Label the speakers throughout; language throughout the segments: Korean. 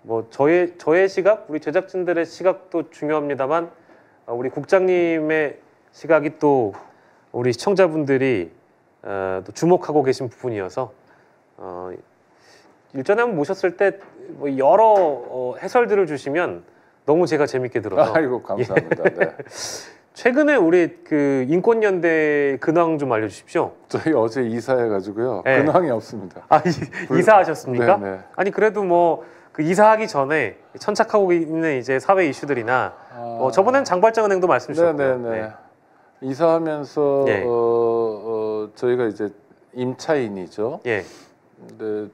Speaker 1: 뭐 저의 시각, 우리 제작진들의 시각도 중요합니다만 우리 국장님의 시각이 또 우리 시청자분들이 또 주목하고 계신 부분이어서 일전에 한번 모셨을 때 뭐 여러 해설들을 주시면 너무 제가 재밌게 들어서
Speaker 2: 아이고 감사합니다.
Speaker 1: 예.
Speaker 2: 네.
Speaker 1: 최근에 우리 그 인권연대 근황 좀 알려주십시오.
Speaker 2: 저희 어제 이사해가지고요.
Speaker 1: 네.
Speaker 2: 근황이 없습니다.
Speaker 1: 아 이사하셨습니까?
Speaker 2: 네, 네.
Speaker 1: 아니 그래도 뭐 그 이사하기 전에 천착하고 있는 이제 사회 이슈들이나 저번에는 장발장은행도 말씀 주셨고요.
Speaker 2: 네네네. 이사하면서
Speaker 1: 예.
Speaker 2: 저희가 이제 임차인이죠.
Speaker 1: 예.
Speaker 2: 근데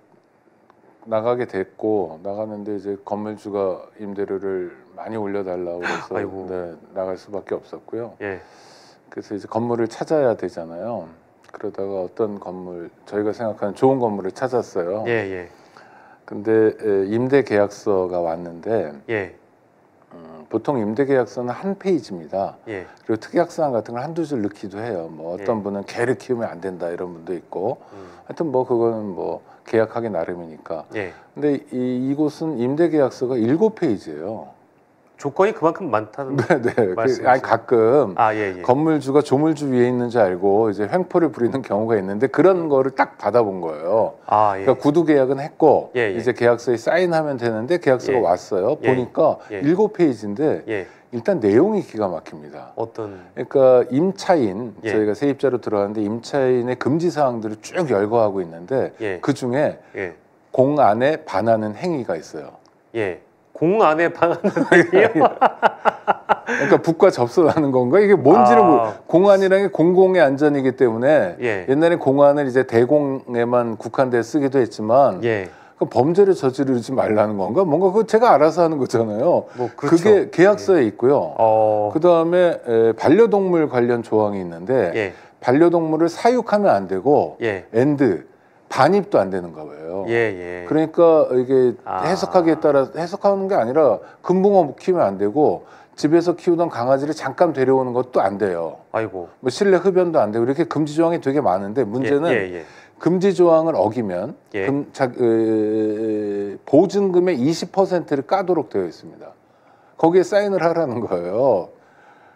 Speaker 2: 나가게 됐고 나가는데 이제 건물주가 임대료를 많이 올려달라고 해서
Speaker 1: 아이고.
Speaker 2: 네, 나갈 수밖에 없었고요.
Speaker 1: 예.
Speaker 2: 그래서 이제 건물을 찾아야 되잖아요. 그러다가 어떤 건물 저희가 생각하는 좋은 건물을 찾았어요.
Speaker 1: 예. 예.
Speaker 2: 근데 임대 계약서가 왔는데
Speaker 1: 예.
Speaker 2: 보통 임대 계약서는 한 페이지입니다.
Speaker 1: 예.
Speaker 2: 그리고 특약사항 같은 걸 한두 줄 넣기도 해요. 뭐 어떤
Speaker 1: 예.
Speaker 2: 분은 개를 키우면 안 된다 이런 분도 있고 하여튼 뭐 그거는 뭐 계약하기 나름이니까.
Speaker 1: 예.
Speaker 2: 근데 이곳은 임대 계약서가 7페이지예요.
Speaker 1: 조건이 그만큼 많다는
Speaker 2: 네네.
Speaker 1: 말씀이시죠?
Speaker 2: 아니 가끔
Speaker 1: 예.
Speaker 2: 건물주가 조물주 위에 있는 줄 알고 이제 횡포를 부리는 경우가 있는데 그런 거를 딱 받아본 거예요.
Speaker 1: 예.
Speaker 2: 그러니까 구두 계약은 했고
Speaker 1: 예.
Speaker 2: 이제 계약서에 사인하면 되는데 계약서가
Speaker 1: 예.
Speaker 2: 왔어요.
Speaker 1: 예.
Speaker 2: 보니까
Speaker 1: 예.
Speaker 2: 7페이지인데
Speaker 1: 예.
Speaker 2: 일단 내용이 기가 막힙니다.
Speaker 1: 어떤
Speaker 2: 그러니까 임차인
Speaker 1: 예.
Speaker 2: 저희가 세입자로 들어갔는데 임차인의 금지 사항들을 쭉 열거하고 있는데
Speaker 1: 예.
Speaker 2: 그 중에
Speaker 1: 예.
Speaker 2: 공안에 반하는 행위가 있어요.
Speaker 1: 예. 공 안에 방하는 행위요?
Speaker 2: 그러니까 북과 접선하는 건가? 이게 뭔지는 공안이라는 게 공공의 안전이기 때문에
Speaker 1: 예.
Speaker 2: 옛날에 공안을 이제 대공에만 국한돼 쓰기도 했지만
Speaker 1: 예.
Speaker 2: 그 범죄를 저지르지 말라는 건가? 뭔가 그거 제가 알아서 하는 거잖아요.
Speaker 1: 뭐 그렇죠.
Speaker 2: 그게 계약서에 있고요.
Speaker 1: 그
Speaker 2: 그다음에 반려동물 관련 조항이 있는데
Speaker 1: 예.
Speaker 2: 반려동물을 사육하면 안 되고
Speaker 1: 예.
Speaker 2: 앤드 반입도 안 되는 거예요.
Speaker 1: 예.
Speaker 2: 그러니까 이게
Speaker 1: 아.
Speaker 2: 해석하기에 따라 해석하는 게 아니라 금붕어 키우면 안 되고 집에서 키우던 강아지를 잠깐 데려오는 것도 안 돼요.
Speaker 1: 아이고.
Speaker 2: 뭐 실내 흡연도 안 되고 이렇게 금지 조항이 되게 많은데 문제는
Speaker 1: 예.
Speaker 2: 금지 조항을 어기면
Speaker 1: 예.
Speaker 2: 보증금의 20%를 까도록 되어 있습니다. 거기에 사인을 하라는 거예요.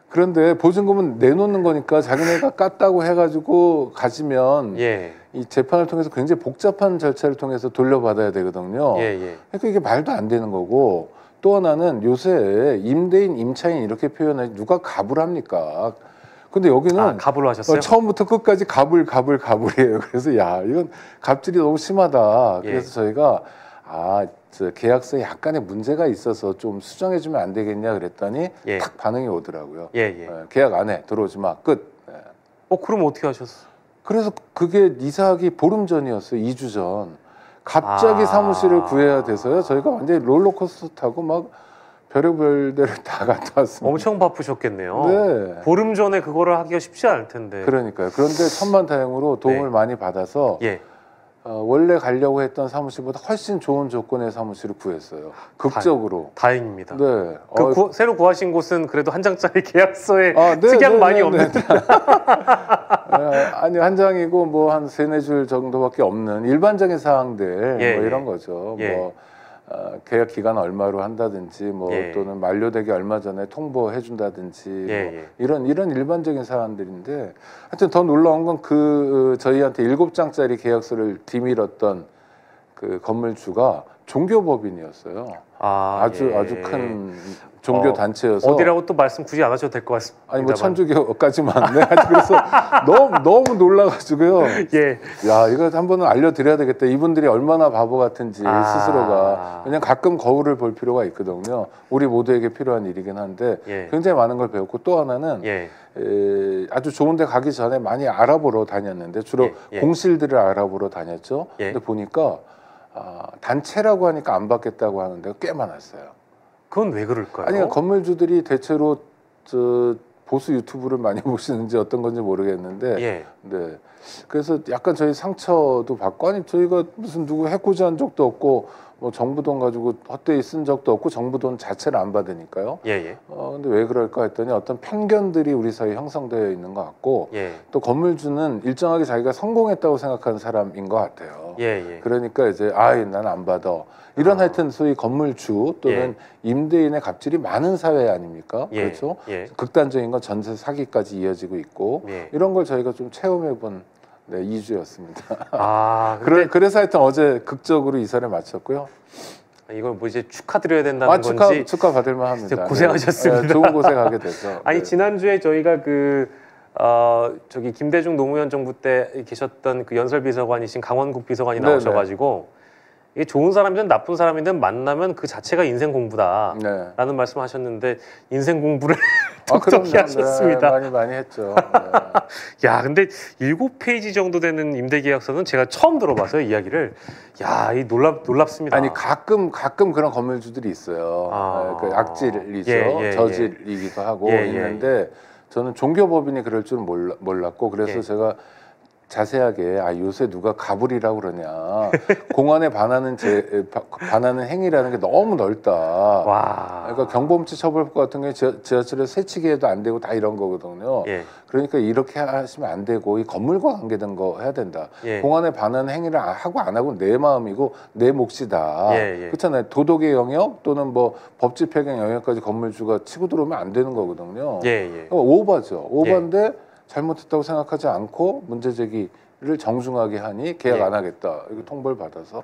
Speaker 2: 그런데 보증금은 내놓는 거니까 자기네가 깠다고 해가지고 가지면
Speaker 1: 예.
Speaker 2: 이 재판을 통해서 굉장히 복잡한 절차를 통해서 돌려받아야 되거든요.
Speaker 1: 예.
Speaker 2: 그러니까 이게 말도 안 되는 거고 또 하나는 요새 임대인, 임차인 이렇게 표현해 누가 갑을 합니까? 근데 여기는
Speaker 1: 갑으로 하셨어요?
Speaker 2: 처음부터 끝까지 갑을이에요. 그래서 야 이건 갑질이 너무 심하다. 그래서 저희가 저 계약서에 약간의 문제가 있어서 좀 수정해주면 안 되겠냐 그랬더니 딱 반응이 오더라고요. 계약 안 해. 들어오지 마. 끝.
Speaker 1: 그럼 어떻게 하셨어?
Speaker 2: 그래서 그게 이사하기 보름 전이었어요. 2주 전. 갑자기 사무실을 구해야 돼서요. 저희가 완전히 롤러코스터 타고 막 별의별 데를 다 갔다 왔습니다.
Speaker 1: 엄청 바쁘셨겠네요.
Speaker 2: 네.
Speaker 1: 보름 전에 그거를 하기가 쉽지 않을 텐데.
Speaker 2: 그러니까요. 그런데 천만다행으로 도움을 많이 받아서 원래 가려고 했던 사무실보다 훨씬 좋은 조건의 사무실을 구했어요. 극적으로.
Speaker 1: 다행입니다.
Speaker 2: 네.
Speaker 1: 새로 구하신 곳은 그래도 한 장짜리 계약서에 특약 많이 없는.
Speaker 2: 아니 한 장이고 뭐 한 3-4줄 정도밖에 없는 일반적인 사항들 뭐 이런 거죠. 뭐 계약 기간 얼마로 한다든지 뭐 또는 만료되기 얼마 전에 통보해 준다든지 뭐 이런 일반적인 사안들인데 하여튼 더 놀라운 건 저희한테 7장짜리 계약서를 뒤밀었던 그 건물주가 종교법인이었어요. 아주 큰 종교 단체여서
Speaker 1: 어디라고 또 말씀 굳이 안 하셔도 될 것 같습니다.
Speaker 2: 아니 뭐 천주교까지만 그래서 너무 놀라가지고요. 야 이거 한번은 알려드려야 되겠다. 이분들이 얼마나 바보 같은지 스스로가 그냥 가끔 거울을 볼 필요가 있거든요. 우리 모두에게 필요한 일이긴 한데 굉장히 많은 걸 배웠고 또 하나는 아주 좋은데 가기 전에 많이 알아보러 다녔는데 주로 공실들을 알아보러 다녔죠. 근데 보니까 단체라고 하니까 안 받겠다고 하는 데가 꽤 많았어요.
Speaker 1: 그건 왜 그럴까요?
Speaker 2: 아니 건물주들이 대체로 보수 유튜브를 많이 보시는지 어떤 건지 모르겠는데 네. 그래서 약간 저희 상처도 받고 아니 저희가 무슨 누구 해코지 한 적도 없고 뭐 정부 돈 가지고 헛되이 쓴 적도 없고 정부 돈 자체를 안 받으니까요.
Speaker 1: 예.
Speaker 2: 근데 왜 그럴까 했더니 어떤 편견들이 우리 사회에 형성되어 있는 것 같고
Speaker 1: 예.
Speaker 2: 또 건물주는 일정하게 자기가 성공했다고 생각하는 사람인 것 같아요.
Speaker 1: 예.
Speaker 2: 그러니까 이제 난 안 받아. 이런 하여튼 소위 건물주 또는 임대인의 갑질이 많은 사회 아닙니까? 그렇죠? 극단적인 건 전세 사기까지 이어지고 있고 이런 걸 저희가 좀 체험해본 2주였습니다. 그래서 하여튼 어제 극적으로 이사를 마쳤고요.
Speaker 1: 이걸 뭐 이제 축하드려야 된다는 건지
Speaker 2: 축하 받을만 합니다.
Speaker 1: 고생하셨습니다.
Speaker 2: 네, 좋은 곳에 가게 돼서.
Speaker 1: 아니 지난주에 저희가 저기 김대중 노무현 정부 때 계셨던 그 연설비서관이신 강원국 비서관이 나오셔가지고 이게 좋은 사람이든 나쁜 사람이든 만나면 그 자체가 인생 공부다라는 말씀하셨는데 인생 공부를 똑똑히 하셨습니다.
Speaker 2: 많이 했죠.
Speaker 1: 야, 근데 7페이지 정도 되는 임대계약서는 제가 처음 들어봐서요, 이야기를. 야, 이 놀랍습니다.
Speaker 2: 아니 가끔 그런 건물주들이 있어요. 그 악질이죠. 저질이기도 하고 있는데 저는 종교법인이 그럴 줄은 몰랐고 그래서 제가 자세하게 요새 누가 가불이라고 그러냐 공안에 반하는 행위라는 게 너무 넓다. 그러니까 경범죄 처벌법 같은 게 지하철에 새치기해도 안 되고 다 이런 거거든요. 그러니까 이렇게 하시면 안 되고 이 건물과 관계된 거 해야 된다. 공안에 반하는 행위를 하고 안 하고 내 마음이고 내 몫이다. 그렇잖아요. 도덕의 영역 또는 뭐 법집행의 영역까지 건물주가 치고 들어오면 안 되는 거거든요. 그러니까 오바죠. 오바인데 잘못했다고 생각하지 않고 문제 제기를 정중하게 하니 계약 안 하겠다. 이거 통보를 받아서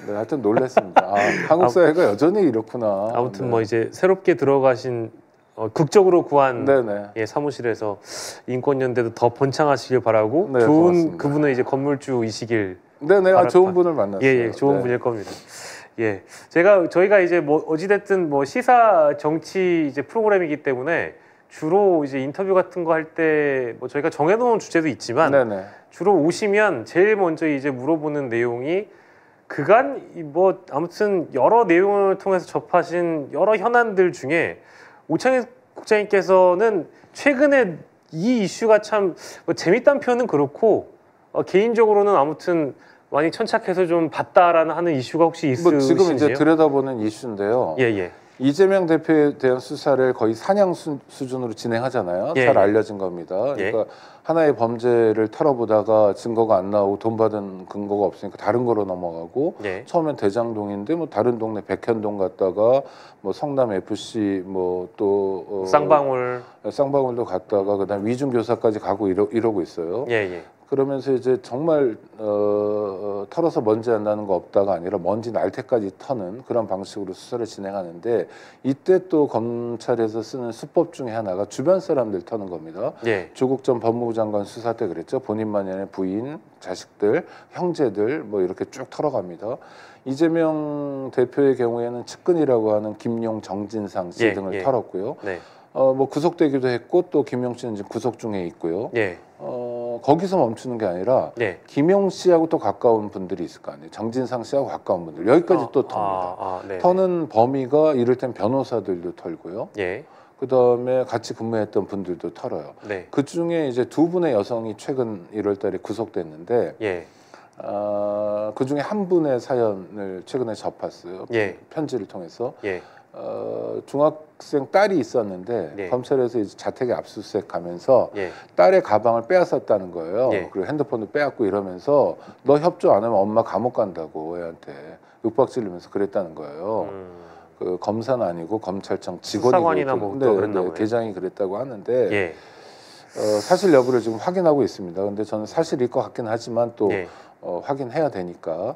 Speaker 2: 하여튼 놀랐습니다. 한국 사회가 여전히 이렇구나.
Speaker 1: 아무튼 뭐 이제 새롭게 들어가신 극적으로 구한 사무실에서 인권연대도 더 번창하시길 바라고 좋은 고맙습니다. 그분은 이제 건물주이시길
Speaker 2: 좋은 분을 만났어요.
Speaker 1: 좋은 분일 겁니다. 저희가 이제 뭐 어찌됐든 뭐 시사 정치 이제 프로그램이기 때문에 주로 이제 인터뷰 같은 거 할 때 뭐 저희가 정해놓은 주제도 있지만 주로 오시면 제일 먼저 이제 물어보는 내용이 그간 뭐 아무튼 여러 내용을 통해서 접하신 여러 현안들 중에 오창익 국장님께서는 최근에 이 이슈가 참 뭐 재밌다는 표현은 그렇고 개인적으로는 아무튼 많이 천착해서 좀 봤다라는 하는 이슈가 혹시 있으신지요?
Speaker 2: 지금 이제 들여다보는 이슈인데요. 이재명 대표에 대한 수사를 거의 사냥 수준으로 진행하잖아요. 잘 알려진 겁니다. 그러니까 하나의 범죄를 털어보다가 증거가 안 나오고 돈 받은 근거가 없으니까 다른 거로 넘어가고 처음엔 대장동인데 뭐 다른 동네 백현동 갔다가 뭐 성남 FC 뭐 또 쌍방울도 갔다가 그다음 위중교사까지 가고 이러고 있어요. 그러면서 이제 정말 털어서 먼지 안 나는 거 없다가 아니라 먼지 날 때까지 터는 그런 방식으로 수사를 진행하는데 이때 또 검찰에서 쓰는 수법 중에 하나가 주변 사람들 터는 겁니다. 조국 전 법무부 장관 수사 때 그랬죠. 본인만이 아니라 부인, 자식들, 형제들 뭐 이렇게 쭉 털어갑니다. 이재명 대표의 경우에는 측근이라고 하는 김용, 정진상 씨 등을 털었고요. 뭐 구속되기도 했고 또 김용 씨는 지금 구속 중에 있고요. 거기서 멈추는 게 아니라 김용 씨하고 또 가까운 분들이 있을 거 아니에요. 정진상 씨하고 가까운 분들 여기까지 또 텁니다. 터는 범위가 이를테면 변호사들도 털고요. 그다음에 같이 근무했던 분들도 털어요. 그 중에 이제 두 분의 여성이 최근 1월달에 구속됐는데 그 중에 한 분의 사연을 최근에 접했어요. 편지를 통해서. 중학생 딸이 있었는데 검찰에서 이제 자택에 압수수색 가면서 딸의 가방을 빼앗았다는 거예요. 그리고 핸드폰도 빼앗고 이러면서 너 협조 안 하면 엄마 감옥 간다고 애한테 윽박지르면서 그랬다는 거예요. 그 검사는 아니고 검찰청 직원이고 뭐 대장이 그랬다고 하는데 사실 여부를 지금 확인하고 있습니다. 근데 저는 사실일 것 같긴 하지만 또 확인해야 되니까.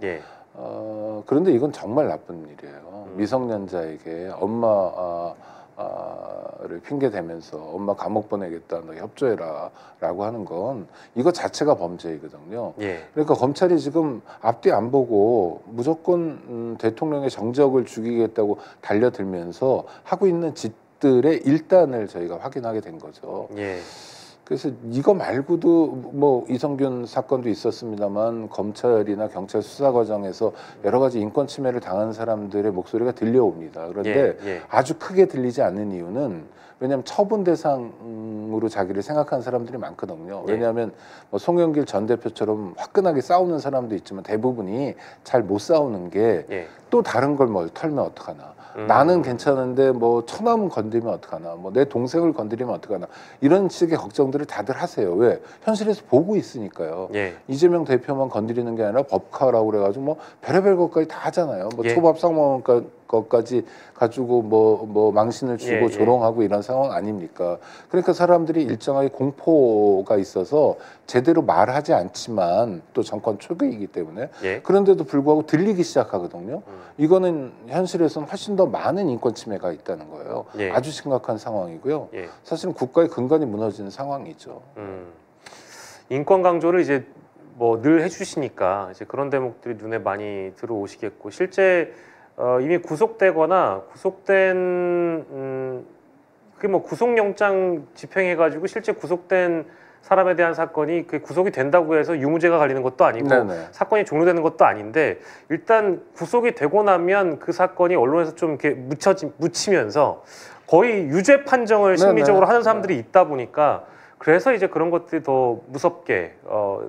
Speaker 2: 그런데 이건 정말 나쁜 일이에요. 미성년자에게 엄마를 핑계 대면서 엄마 감옥 보내겠다, 너 협조해라 라고 하는 건 이거 자체가 범죄이거든요. 그러니까 검찰이 지금 앞뒤 안 보고 무조건 대통령의 정적을 죽이겠다고 달려들면서 하고 있는 짓들의 일단을 저희가 확인하게 된 거죠. 그래서 이거 말고도 뭐 이성균 사건도 있었습니다만 검찰이나 경찰 수사 과정에서 여러 가지 인권 침해를 당한 사람들의 목소리가 들려옵니다. 그런데 아주 크게 들리지 않는 이유는 왜냐하면 처분 대상으로 자기를 생각하는 사람들이 많거든요. 왜냐하면 뭐 송영길 전 대표처럼 화끈하게 싸우는 사람도 있지만 대부분이 잘 못 싸우는 게 또 다른 걸 뭘 털면 어떡하나. 나는 괜찮은데 뭐 처남은 건드리면 어떡하나, 뭐 내 동생을 건드리면 어떡하나, 이런 식의 걱정들을 다들 하세요. 왜? 현실에서 보고 있으니까요. 이재명 대표만 건드리는 게 아니라 법카라고 그래가지고 뭐 별의별 것까지 다 하잖아요. 뭐 초밥 상먹은 것까지 가지고 뭐 망신을 주고 조롱하고 이런 상황 아닙니까? 그러니까 사람들이 일정하게 공포가 있어서 제대로 말하지 않지만 또 정권 초기이기 때문에 그런데도 불구하고 들리기 시작하거든요. 이거는 현실에서는 훨씬 더 많은 인권 침해가 있다는 거예요. 아주 심각한 상황이고요. 사실은 국가의 근간이 무너지는 상황이죠.
Speaker 1: 인권 강조를 이제 뭐 늘 해주시니까 이제 그런 대목들이 눈에 많이 들어오시겠고, 실제 이미 구속되거나 구속된 그게 뭐 구속영장 집행해가지고 실제 구속된 사람에 대한 사건이 그 구속이 된다고 해서 유무죄가 갈리는 것도 아니고 사건이 종료되는 것도 아닌데, 일단 구속이 되고 나면 그 사건이 언론에서 좀 이렇게 묻히면서 거의 유죄 판정을 심리적으로 하는 사람들이 있다 보니까, 그래서 이제 그런 것들이 더 무섭게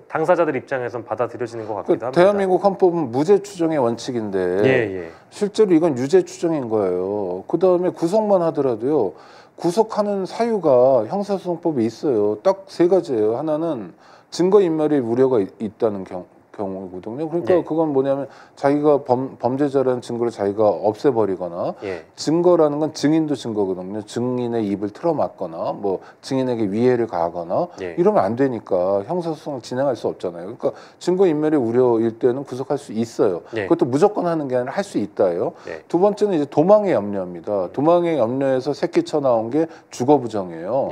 Speaker 1: 당사자들 입장에선 받아들여지는 것 같기도 합니다.
Speaker 2: 대한민국 헌법은 무죄 추정의 원칙인데 실제로 이건 유죄 추정인 거예요. 그 다음에 구속만 하더라도요, 구속하는 사유가 형사소송법에 있어요. 딱 세 가지예요. 하나는 증거인멸의 우려가 있다는 경우거든요. 그러니까 그건 뭐냐면 자기가 범죄자라는 증거를 자기가 없애버리거나, 증거라는 건 증인도 증거거든요. 증인의 입을 틀어막거나 뭐 증인에게 위해를 가하거나 이러면 안 되니까 형사소송을 진행할 수 없잖아요. 그러니까 증거인멸의 우려일 때는 구속할 수 있어요. 그것도 무조건 하는 게 아니라 할 수 있다예요. 두 번째는 이제 도망의 염려입니다. 도망의 염려에서 새끼 쳐 나온 게 주거부정이에요.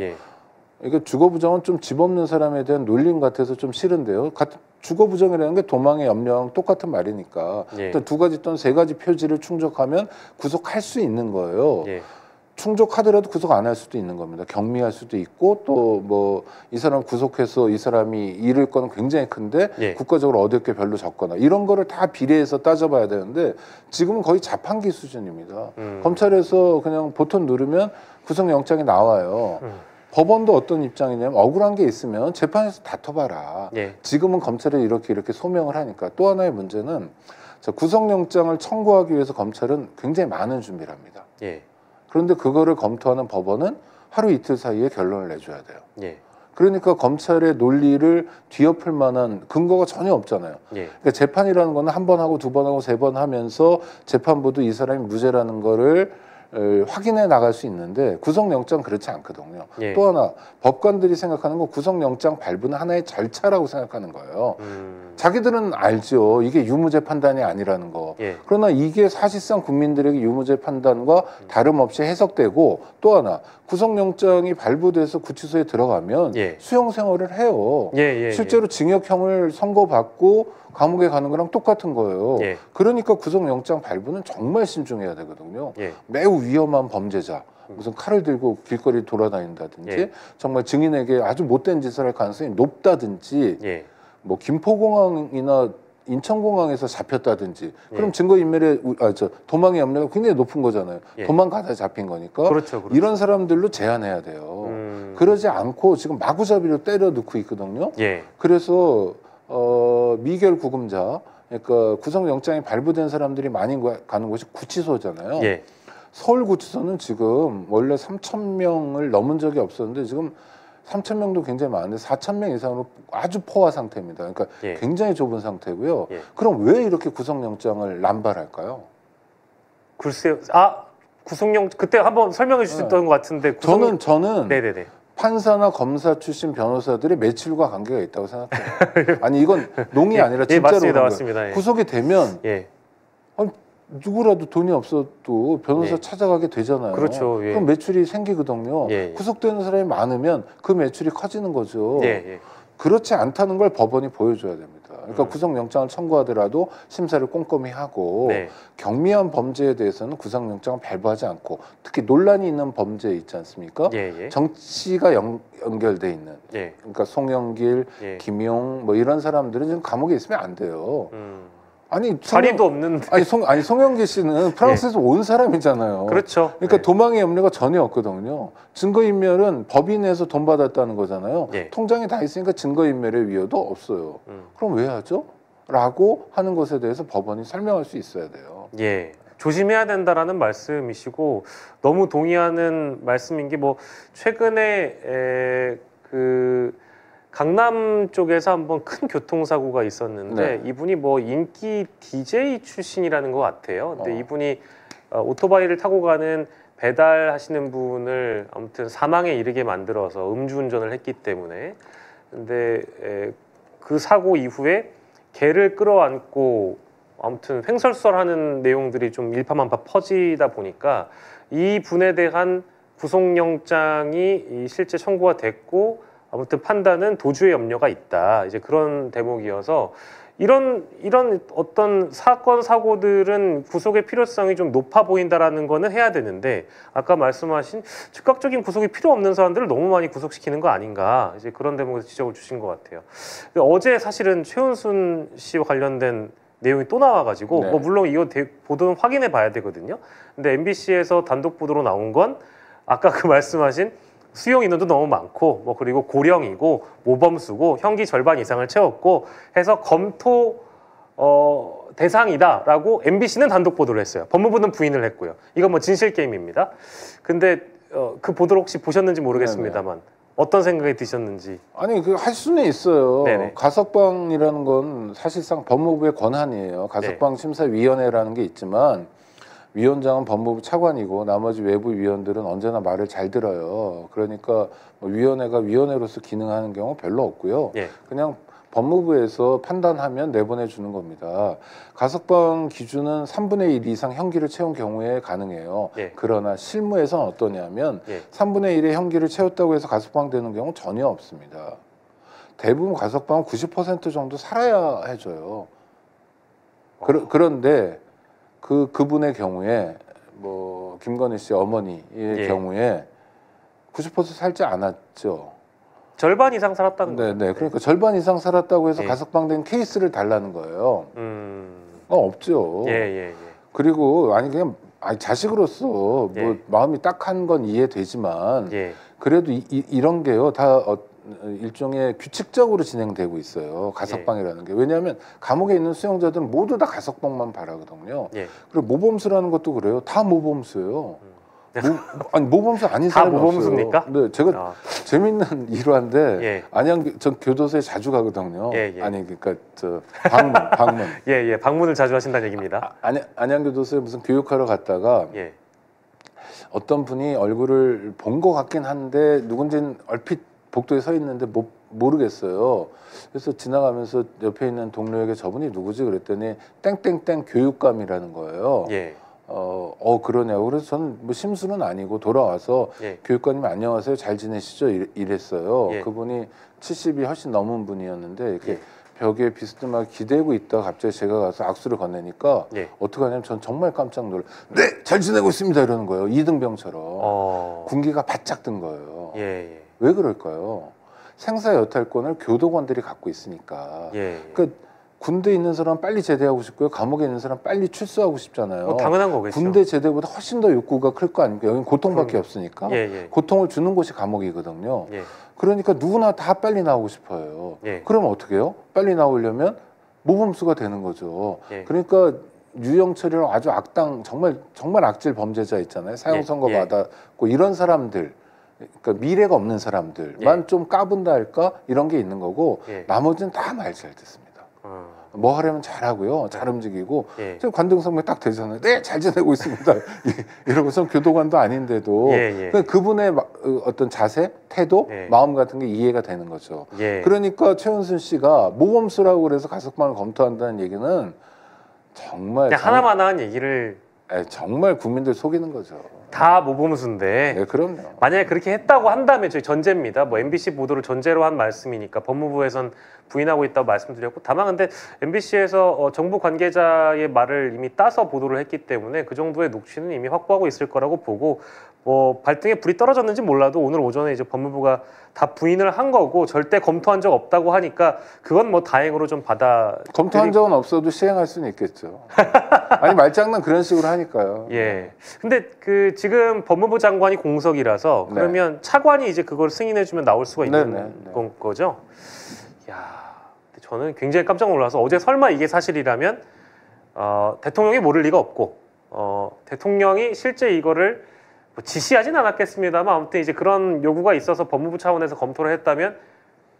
Speaker 2: 그러니까 주거부정은 좀 집 없는 사람에 대한 놀림 같아서 좀 싫은데요. 주거부정이라는 게 도망의 염려랑 똑같은 말이니까 일단 두 가지 또는 세 가지 표지를 충족하면 구속할 수 있는 거예요. 충족하더라도 구속 안 할 수도 있는 겁니다. 경미할 수도 있고, 또 뭐 이 사람 구속해서 이 사람이 잃을 건 굉장히 큰데 국가적으로 얻을 게 별로 적거나, 이런 거를 다 비례해서 따져봐야 되는데 지금은 거의 자판기 수준입니다. 검찰에서 그냥 버튼 누르면 구속영장이 나와요. 법원도 어떤 입장이냐면 억울한 게 있으면 재판에서 다퉈봐라. 지금은 검찰이 이렇게 소명을 하니까. 또 하나의 문제는 구속영장을 청구하기 위해서 검찰은 굉장히 많은 준비를 합니다. 그런데 그거를 검토하는 법원은 하루 이틀 사이에 결론을 내줘야 돼요. 그러니까 검찰의 논리를 뒤엎을 만한 근거가 전혀 없잖아요. 그러니까 재판이라는 거는 한 번 하고 두 번 하고 세 번 하면서 재판부도 이 사람이 무죄라는 거를 확인해 나갈 수 있는데 구속영장 그렇지 않거든요. 또 하나, 법관들이 생각하는 건 구속영장 발부는 하나의 절차라고 생각하는 거예요. 자기들은 알죠. 이게 유무죄 판단이 아니라는 거. 그러나 이게 사실상 국민들에게 유무죄 판단과 다름없이 해석되고, 또 하나, 구속영장이 발부돼서 구치소에 들어가면 수용 생활을 해요. 실제로 징역형을 선고받고 감옥에 가는 거랑 똑같은 거예요. 그러니까 구속영장 발부는 정말 신중해야 되거든요. 매우 위험한 범죄자, 무슨 칼을 들고 길거리 돌아다닌다든지 정말 증인에게 아주 못된 짓을 할 가능성이 높다든지, 뭐 김포공항이나 인천공항에서 잡혔다든지, 그럼 증거인멸의 도망의 염려가 굉장히 높은 거잖아요. 도망가다 잡힌 거니까. 이런 사람들로 제한해야 돼요. 그러지 않고 지금 마구잡이로 때려 넣고 있거든요. 그래서 미결 구금자, 그러니까 구속영장이 발부된 사람들이 많이 가는 곳이 구치소잖아요. 서울구치소는 지금 원래 3,000명을 넘은 적이 없었는데 지금 3,000명도 굉장히 많은데 4,000명 이상으로 아주 포화 상태입니다. 그러니까 굉장히 좁은 상태고요. 그럼 왜 이렇게 구속영장을 남발할까요?
Speaker 1: 글쎄요. 구속영 그때 한번 설명해 주셨던 것 같은데
Speaker 2: 저는 판사나 검사 출신 변호사들의 매출과 관계가 있다고 생각해요. 아니 이건 농이 아니라 진짜로
Speaker 1: 맞습니다.
Speaker 2: 구속이 되면 아니, 누구라도 돈이 없어도 변호사 찾아가게 되잖아요. 그럼 매출이 생기거든요. 구속되는 사람이 많으면 그 매출이 커지는 거죠. 그렇지 않다는 걸 법원이 보여줘야 됩니다. 그러니까 구속영장을 청구하더라도 심사를 꼼꼼히 하고
Speaker 1: 네.
Speaker 2: 경미한 범죄에 대해서는 구속영장을 발부하지 않고 특히 논란이 있는 범죄 있지 않습니까? 정치가 연결돼 있는 그러니까 송영길, 김용 뭐 이런 사람들은 지금 감옥에 있으면 안 돼요. 아니
Speaker 1: 자리도 없는
Speaker 2: 아니 송영길 씨는 프랑스에서 온 사람이잖아요.
Speaker 1: 그렇죠.
Speaker 2: 그러니까 도망의 염려가 전혀 없거든요. 증거인멸은 법인에서 돈 받았다는 거잖아요. 통장에 다 있으니까 증거인멸의 위협도 없어요. 그럼 왜 하죠? 라고 하는 것에 대해서 법원이 설명할 수 있어야 돼요.
Speaker 1: 예. 조심해야 된다라는 말씀이시고 너무 동의하는 말씀인 게 뭐 최근에 강남 쪽에서 한번 큰 교통사고가 있었는데 이분이 뭐 인기 DJ 출신이라는 것 같아요. 근데 이분이 오토바이를 타고 가는 배달하시는 분을 아무튼 사망에 이르게 만들어서 음주운전을 했기 때문에 근데 그 사고 이후에 개를 끌어안고 아무튼 횡설수설하는 내용들이 좀 일파만파 퍼지다 보니까 이 분에 대한 구속영장이 실제 청구가 됐고 아무튼 판단은 도주의 염려가 있다. 이제 그런 대목이어서 이런 어떤 사건 사고들은 구속의 필요성이 좀 높아 보인다라는 거는 해야 되는데 아까 말씀하신 즉각적인 구속이 필요 없는 사람들을 너무 많이 구속시키는 거 아닌가 이제 그런 대목에서 지적을 주신 것 같아요. 어제 사실은 최은순 씨와 관련된 내용이 또 나와가지고 뭐 물론 이거 보도는 확인해 봐야 되거든요. 근데 MBC에서 단독 보도로 나온 건 아까 그 말씀하신 수용 인원도 너무 많고 뭐 그리고 고령이고 모범수고 형기 절반 이상을 채웠고 해서 검토 대상이다라고 MBC는 단독 보도를 했어요. 법무부는 부인을 했고요. 이건 뭐 진실 게임입니다. 근데 그 보도를 혹시 보셨는지 모르겠습니다만 어떤 생각이 드셨는지.
Speaker 2: 아니 그 할 수는 있어요. 가석방이라는 건 사실상 법무부의 권한이에요. 가석방 심사위원회라는 게 있지만 위원장은 법무부 차관이고 나머지 외부 위원들은 언제나 말을 잘 들어요. 그러니까 뭐 위원회가 위원회로서 기능하는 경우 별로 없고요. 그냥 법무부에서 판단하면 내보내주는 겁니다. 가석방 기준은 3분의 1 이상 형기를 채운 경우에 가능해요. 그러나 실무에서는 어떠냐면 3분의 1의 형기를 채웠다고 해서 가석방되는 경우 전혀 없습니다. 대부분 가석방은 90% 정도 살아야 해줘요. 그런데 그분의 경우에 뭐 김건희 씨 어머니의 경우에 90% 살지 않았죠.
Speaker 1: 절반 이상 살았다는 거죠.
Speaker 2: 그러니까 절반 이상 살았다고 해서 가석방된 케이스를 달라는 거예요. 없죠. 그리고 그냥 자식으로서 뭐 마음이 딱한 건 이해되지만 그래도 이런 게요 다 일종의 규칙적으로 진행되고 있어요. 가석방이라는 게. 왜냐하면 감옥에 있는 수용자들은 모두 다 가석방만 바라거든요. 그리고 모범수라는 것도 그래요. 다 모범수예요. 아니 모범수 아닌 사람이 없어요.
Speaker 1: 모범수입니까?
Speaker 2: 네, 제가 재밌는 일화인데 전 교도소에 자주 가거든요. 아니 그러니까 방문.
Speaker 1: 방문을 자주 하신다는 얘기입니다.
Speaker 2: 안양교도소에 무슨 교육하러 갔다가 어떤 분이 얼굴을 본 것 같긴 한데 누군지는 얼핏 복도에 서 있는데 모르겠어요. 그래서 지나가면서 옆에 있는 동료에게 저분이 누구지 그랬더니 땡땡땡 교육감이라는 거예요. 그러냐고. 그래서 저는 뭐 심수는 아니고 돌아와서 교육관님 안녕하세요 잘 지내시죠 이랬어요. 그분이 70이 훨씬 넘은 분이었는데 이렇게 벽에 비스듬하게 기대고 있다가 갑자기 제가 가서 악수를 건네니까 어떡하냐면 전 정말 깜짝 놀라 네 잘 지내고 있습니다 이러는 거예요. 이등병처럼 군기가 바짝 든 거예요. 왜 그럴까요? 생사 여탈권을 교도관들이 갖고 있으니까. 그러니까 군대에 있는 사람 빨리 제대하고 싶고요. 감옥에 있는 사람 빨리 출소하고 싶잖아요.
Speaker 1: 당연한 거겠죠.
Speaker 2: 군대 제대보다 훨씬 더 욕구가 클 거 아닙니까? 여기는 고통밖에 없으니까. 고통을 주는 곳이 감옥이거든요. 그러니까 누구나 다 빨리 나오고 싶어요. 그러면 어떻게 해요? 빨리 나오려면 모범수가 되는 거죠. 그러니까 유영철이랑 아주 악당 정말 악질 범죄자 있잖아요. 사형 선고 받았고 이런 사람들 그러니까 미래가 없는 사람들만 좀 까분다 할까 이런 게 있는 거고 나머지는 다 말 잘 듣습니다. 뭐 하려면 잘하고요. 잘 움직이고 지금 관등성명 딱 되잖아요. 네, 잘 지내고 있습니다. 이러고서 교도관도 아닌데도 그분의 어떤 자세, 태도, 마음 같은 게 이해가 되는 거죠. 그러니까 최은순 씨가 모범수라고 그래서 가석방을 검토한다는 얘기는 정말
Speaker 1: 하나만한 얘기를
Speaker 2: 정말 국민들 속이는 거죠.
Speaker 1: 다 모범수인데.
Speaker 2: 네, 그럼요.
Speaker 1: 만약에 그렇게 했다고 한다면 저희 전제입니다. 뭐 MBC 보도를 전제로 한 말씀이니까 법무부에선 부인하고 있다고 말씀드렸고, 다만 근데 MBC에서 정부 관계자의 말을 이미 따서 보도를 했기 때문에 그 정도의 녹취는 이미 확보하고 있을 거라고 보고, 뭐 발등에 불이 떨어졌는지 몰라도 오늘 오전에 이제 법무부가 다 부인을 한 거고 절대 검토한 적 없다고 하니까 그건 뭐 다행으로 좀 받아.
Speaker 2: 검토한 적은 없어도 시행할 수는 있겠죠. 아니 말장난 그런 식으로 하니까요.
Speaker 1: 예. 근데 그 지금 법무부 장관이 공석이라서 그러면 네. 차관이 이제 그걸 승인해주면 나올 수가 있는 거죠. 야, 저는 굉장히 깜짝 놀라서 어제 설마 이게 사실이라면 대통령이 모를 리가 없고 대통령이 실제 이거를 뭐 지시하진 않았겠습니다만 아무튼 이제 그런 요구가 있어서 법무부 차원에서 검토를 했다면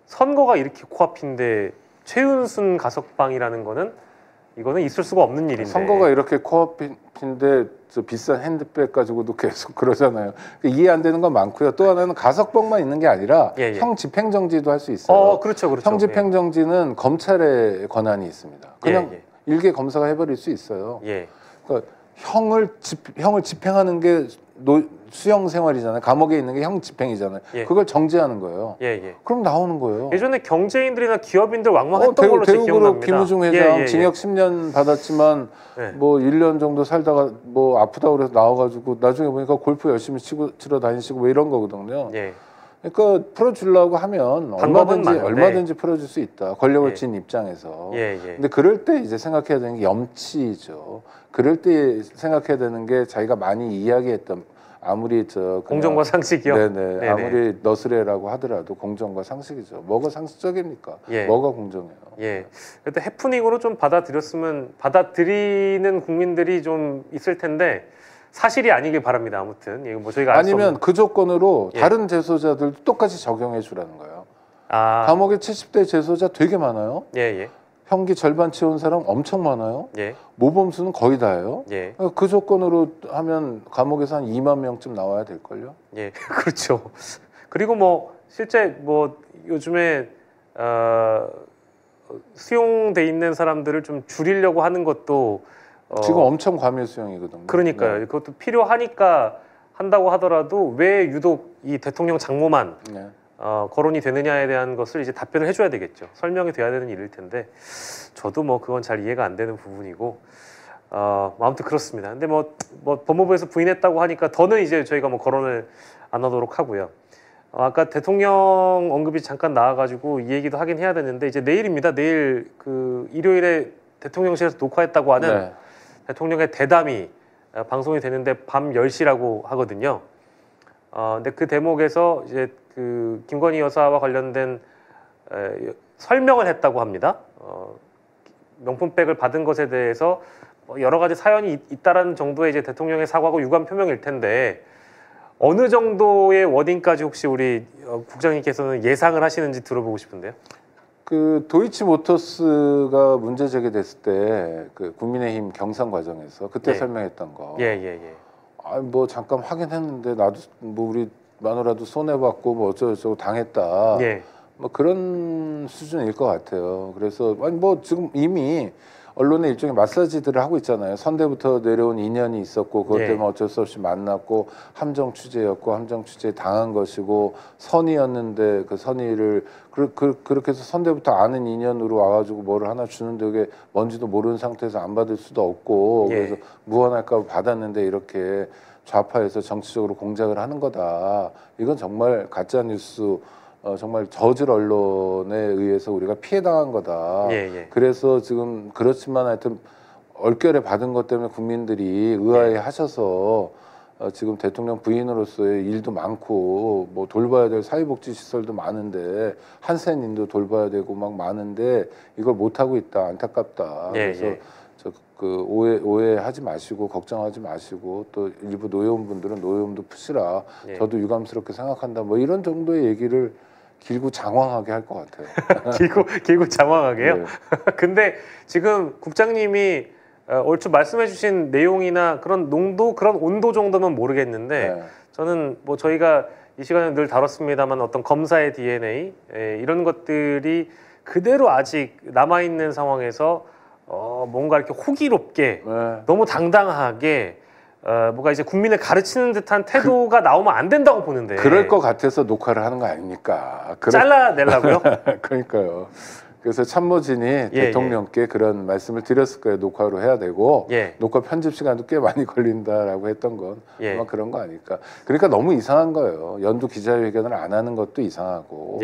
Speaker 1: 선거가 이렇게 코앞인데 최은순 가석방이라는 거는 이거는 있을 수가 없는 일인데.
Speaker 2: 선거가 이렇게 코앞인데 저 비싼 핸드백 가지고도 계속 그러잖아요. 그러니까 이해 안 되는 건 많고요. 또 하나는 가석방만 있는 게 아니라 형 집행정지도 할 수 있어요.
Speaker 1: 그렇죠, 그렇죠.
Speaker 2: 형 집행정지는 검찰의 권한이 있습니다. 그냥 일개 검사가 해버릴 수 있어요. 그러니까 형을 집행하는 게 수형 생활이잖아요. 감옥에 있는 게 형 집행이잖아요. 그걸 정지하는 거예요. 그럼 나오는 거예요.
Speaker 1: 예전에 경제인들이나 기업인들 왕왕했던 걸로 제 기억납니다.
Speaker 2: 김우중 회장 징역 10년 받았지만 뭐 1년 정도 살다가 뭐 아프다고 그래서 나와가지고 나중에 보니까 골프 열심히 치러 다니시고 뭐 이런 거거든요. 그러니까 풀어주려고 하면 얼마든지 풀어줄 수 있다. 권력을 쥔 입장에서. 근데 그럴 때 이제 생각해야 되는 게 염치죠. 그럴 때 생각해야 되는 게 자기가 많이 이야기했던 아무리
Speaker 1: 공정과 상식이요.
Speaker 2: 네네. 아무리 너스레라고 하더라도 공정과 상식이죠. 뭐가 상식적입니까? 뭐가 공정해요?
Speaker 1: 그때 해프닝으로 좀 받아들이는 국민들이 좀 있을 텐데. 사실이 아니길 바랍니다. 아무튼 이거 뭐 저희가
Speaker 2: 아니면 그 조건으로 다른 재소자들도 똑같이 적용해 주라는 거예요. 감옥에 70대 재소자 되게 많아요. 형기 절반 채운 사람 엄청 많아요. 모범수는 거의 다예요. 그 조건으로 하면 감옥에서 한 2만 명쯤 나와야 될걸요.
Speaker 1: 그렇죠. 그리고 뭐 실제 뭐 요즘에 수용돼 있는 사람들을 좀 줄이려고 하는 것도
Speaker 2: 지금 엄청 과밀 수용이거든요.
Speaker 1: 그러니까요. 그것도 필요하니까 한다고 하더라도 왜 유독 이 대통령 장모만 거론이 되느냐에 대한 것을 이제 답변을 해줘야 되겠죠. 설명이 돼야 되는 일일 텐데 저도 뭐 그건 잘 이해가 안 되는 부분이고 아무튼 그렇습니다. 근데 뭐 법무부에서 부인했다고 하니까 더는 이제 저희가 뭐 거론을 안 하도록 하고요. 아까 대통령 언급이 잠깐 나와가지고 이 얘기도 하긴 해야 되는데 이제 내일입니다. 내일 그 일요일에 대통령실에서 녹화했다고 하는 대통령의 대담이 방송이 되는데 밤 10시라고 하거든요. 근데 그 대목에서 이제 그 김건희 여사와 관련된 설명을 했다고 합니다. 명품백을 받은 것에 대해서 여러 가지 사연이 있다라는 정도의 이제 대통령의 사과고 유감 표명일 텐데 어느 정도의 워딩까지 혹시 우리 국장님께서는 예상을 하시는지 들어보고 싶은데요.
Speaker 2: 그 도이치모터스가 문제 제기됐을 때 그 국민의힘 경선 과정에서 그때 설명했던 거. 뭐 잠깐 확인했는데 나도 뭐 우리 마누라도 손해 받고 뭐 어쩌고저쩌고 당했다. 뭐 그런 수준일 것 같아요. 그래서 아니 뭐 지금 이미 언론에 일종의 마사지들을 하고 있잖아요. 선대부터 내려온 인연이 있었고 그것 때문에 어쩔 수 없이 만났고 함정 취재였고 함정 취재에 당한 것이고 선의였는데 그 선의를 그렇게 해서 선대부터 아는 인연으로 와가지고 뭐를 하나 주는데 그게 뭔지도 모르는 상태에서 안 받을 수도 없고 그래서 무언할까 받았는데 이렇게 좌파에서 정치적으로 공작을 하는 거다. 이건 정말 가짜뉴스 정말 저질 언론에 의해서 우리가 피해당한 거다. 그래서 지금 그렇지만 하여튼 얼결에 받은 것 때문에 국민들이 의아해 하셔서 지금 대통령 부인으로서의 일도 많고 뭐 돌봐야 될 사회복지 시설도 많은데 한센인도 돌봐야 되고 막 많은데 이걸 못 하고 있다. 안타깝다. 그래서 그 오해하지 마시고 걱정하지 마시고 또 일부 노여움분들은 노여움도 푸시라. 저도 유감스럽게 생각한다. 뭐 이런 정도의 얘기를 길고 장황하게 할 것 같아요.
Speaker 1: 길고 장황하게요? 근데 지금 국장님이 얼추 말씀해주신 내용이나 그런 농도, 그런 온도 정도면 모르겠는데 저는 뭐 저희가 이 시간에 늘 다뤘습니다만 어떤 검사의 DNA 이런 것들이 그대로 아직 남아있는 상황에서 뭔가 이렇게 호기롭게 너무 당당하게 뭔가 이제 국민을 가르치는 듯한 태도가 나오면 안 된다고 보는데.
Speaker 2: 그럴 것 같아서 녹화를 하는 거 아닙니까?
Speaker 1: 잘라내려고요?
Speaker 2: 그러니까요. 그래서 참모진이 대통령께 그런 말씀을 드렸을 거예요. 녹화로 해야 되고 녹화 편집 시간도 꽤 많이 걸린다라고 했던 건 아마 그런 거 아닐까. 그러니까 너무 이상한 거예요. 연두 기자회견을 안 하는 것도 이상하고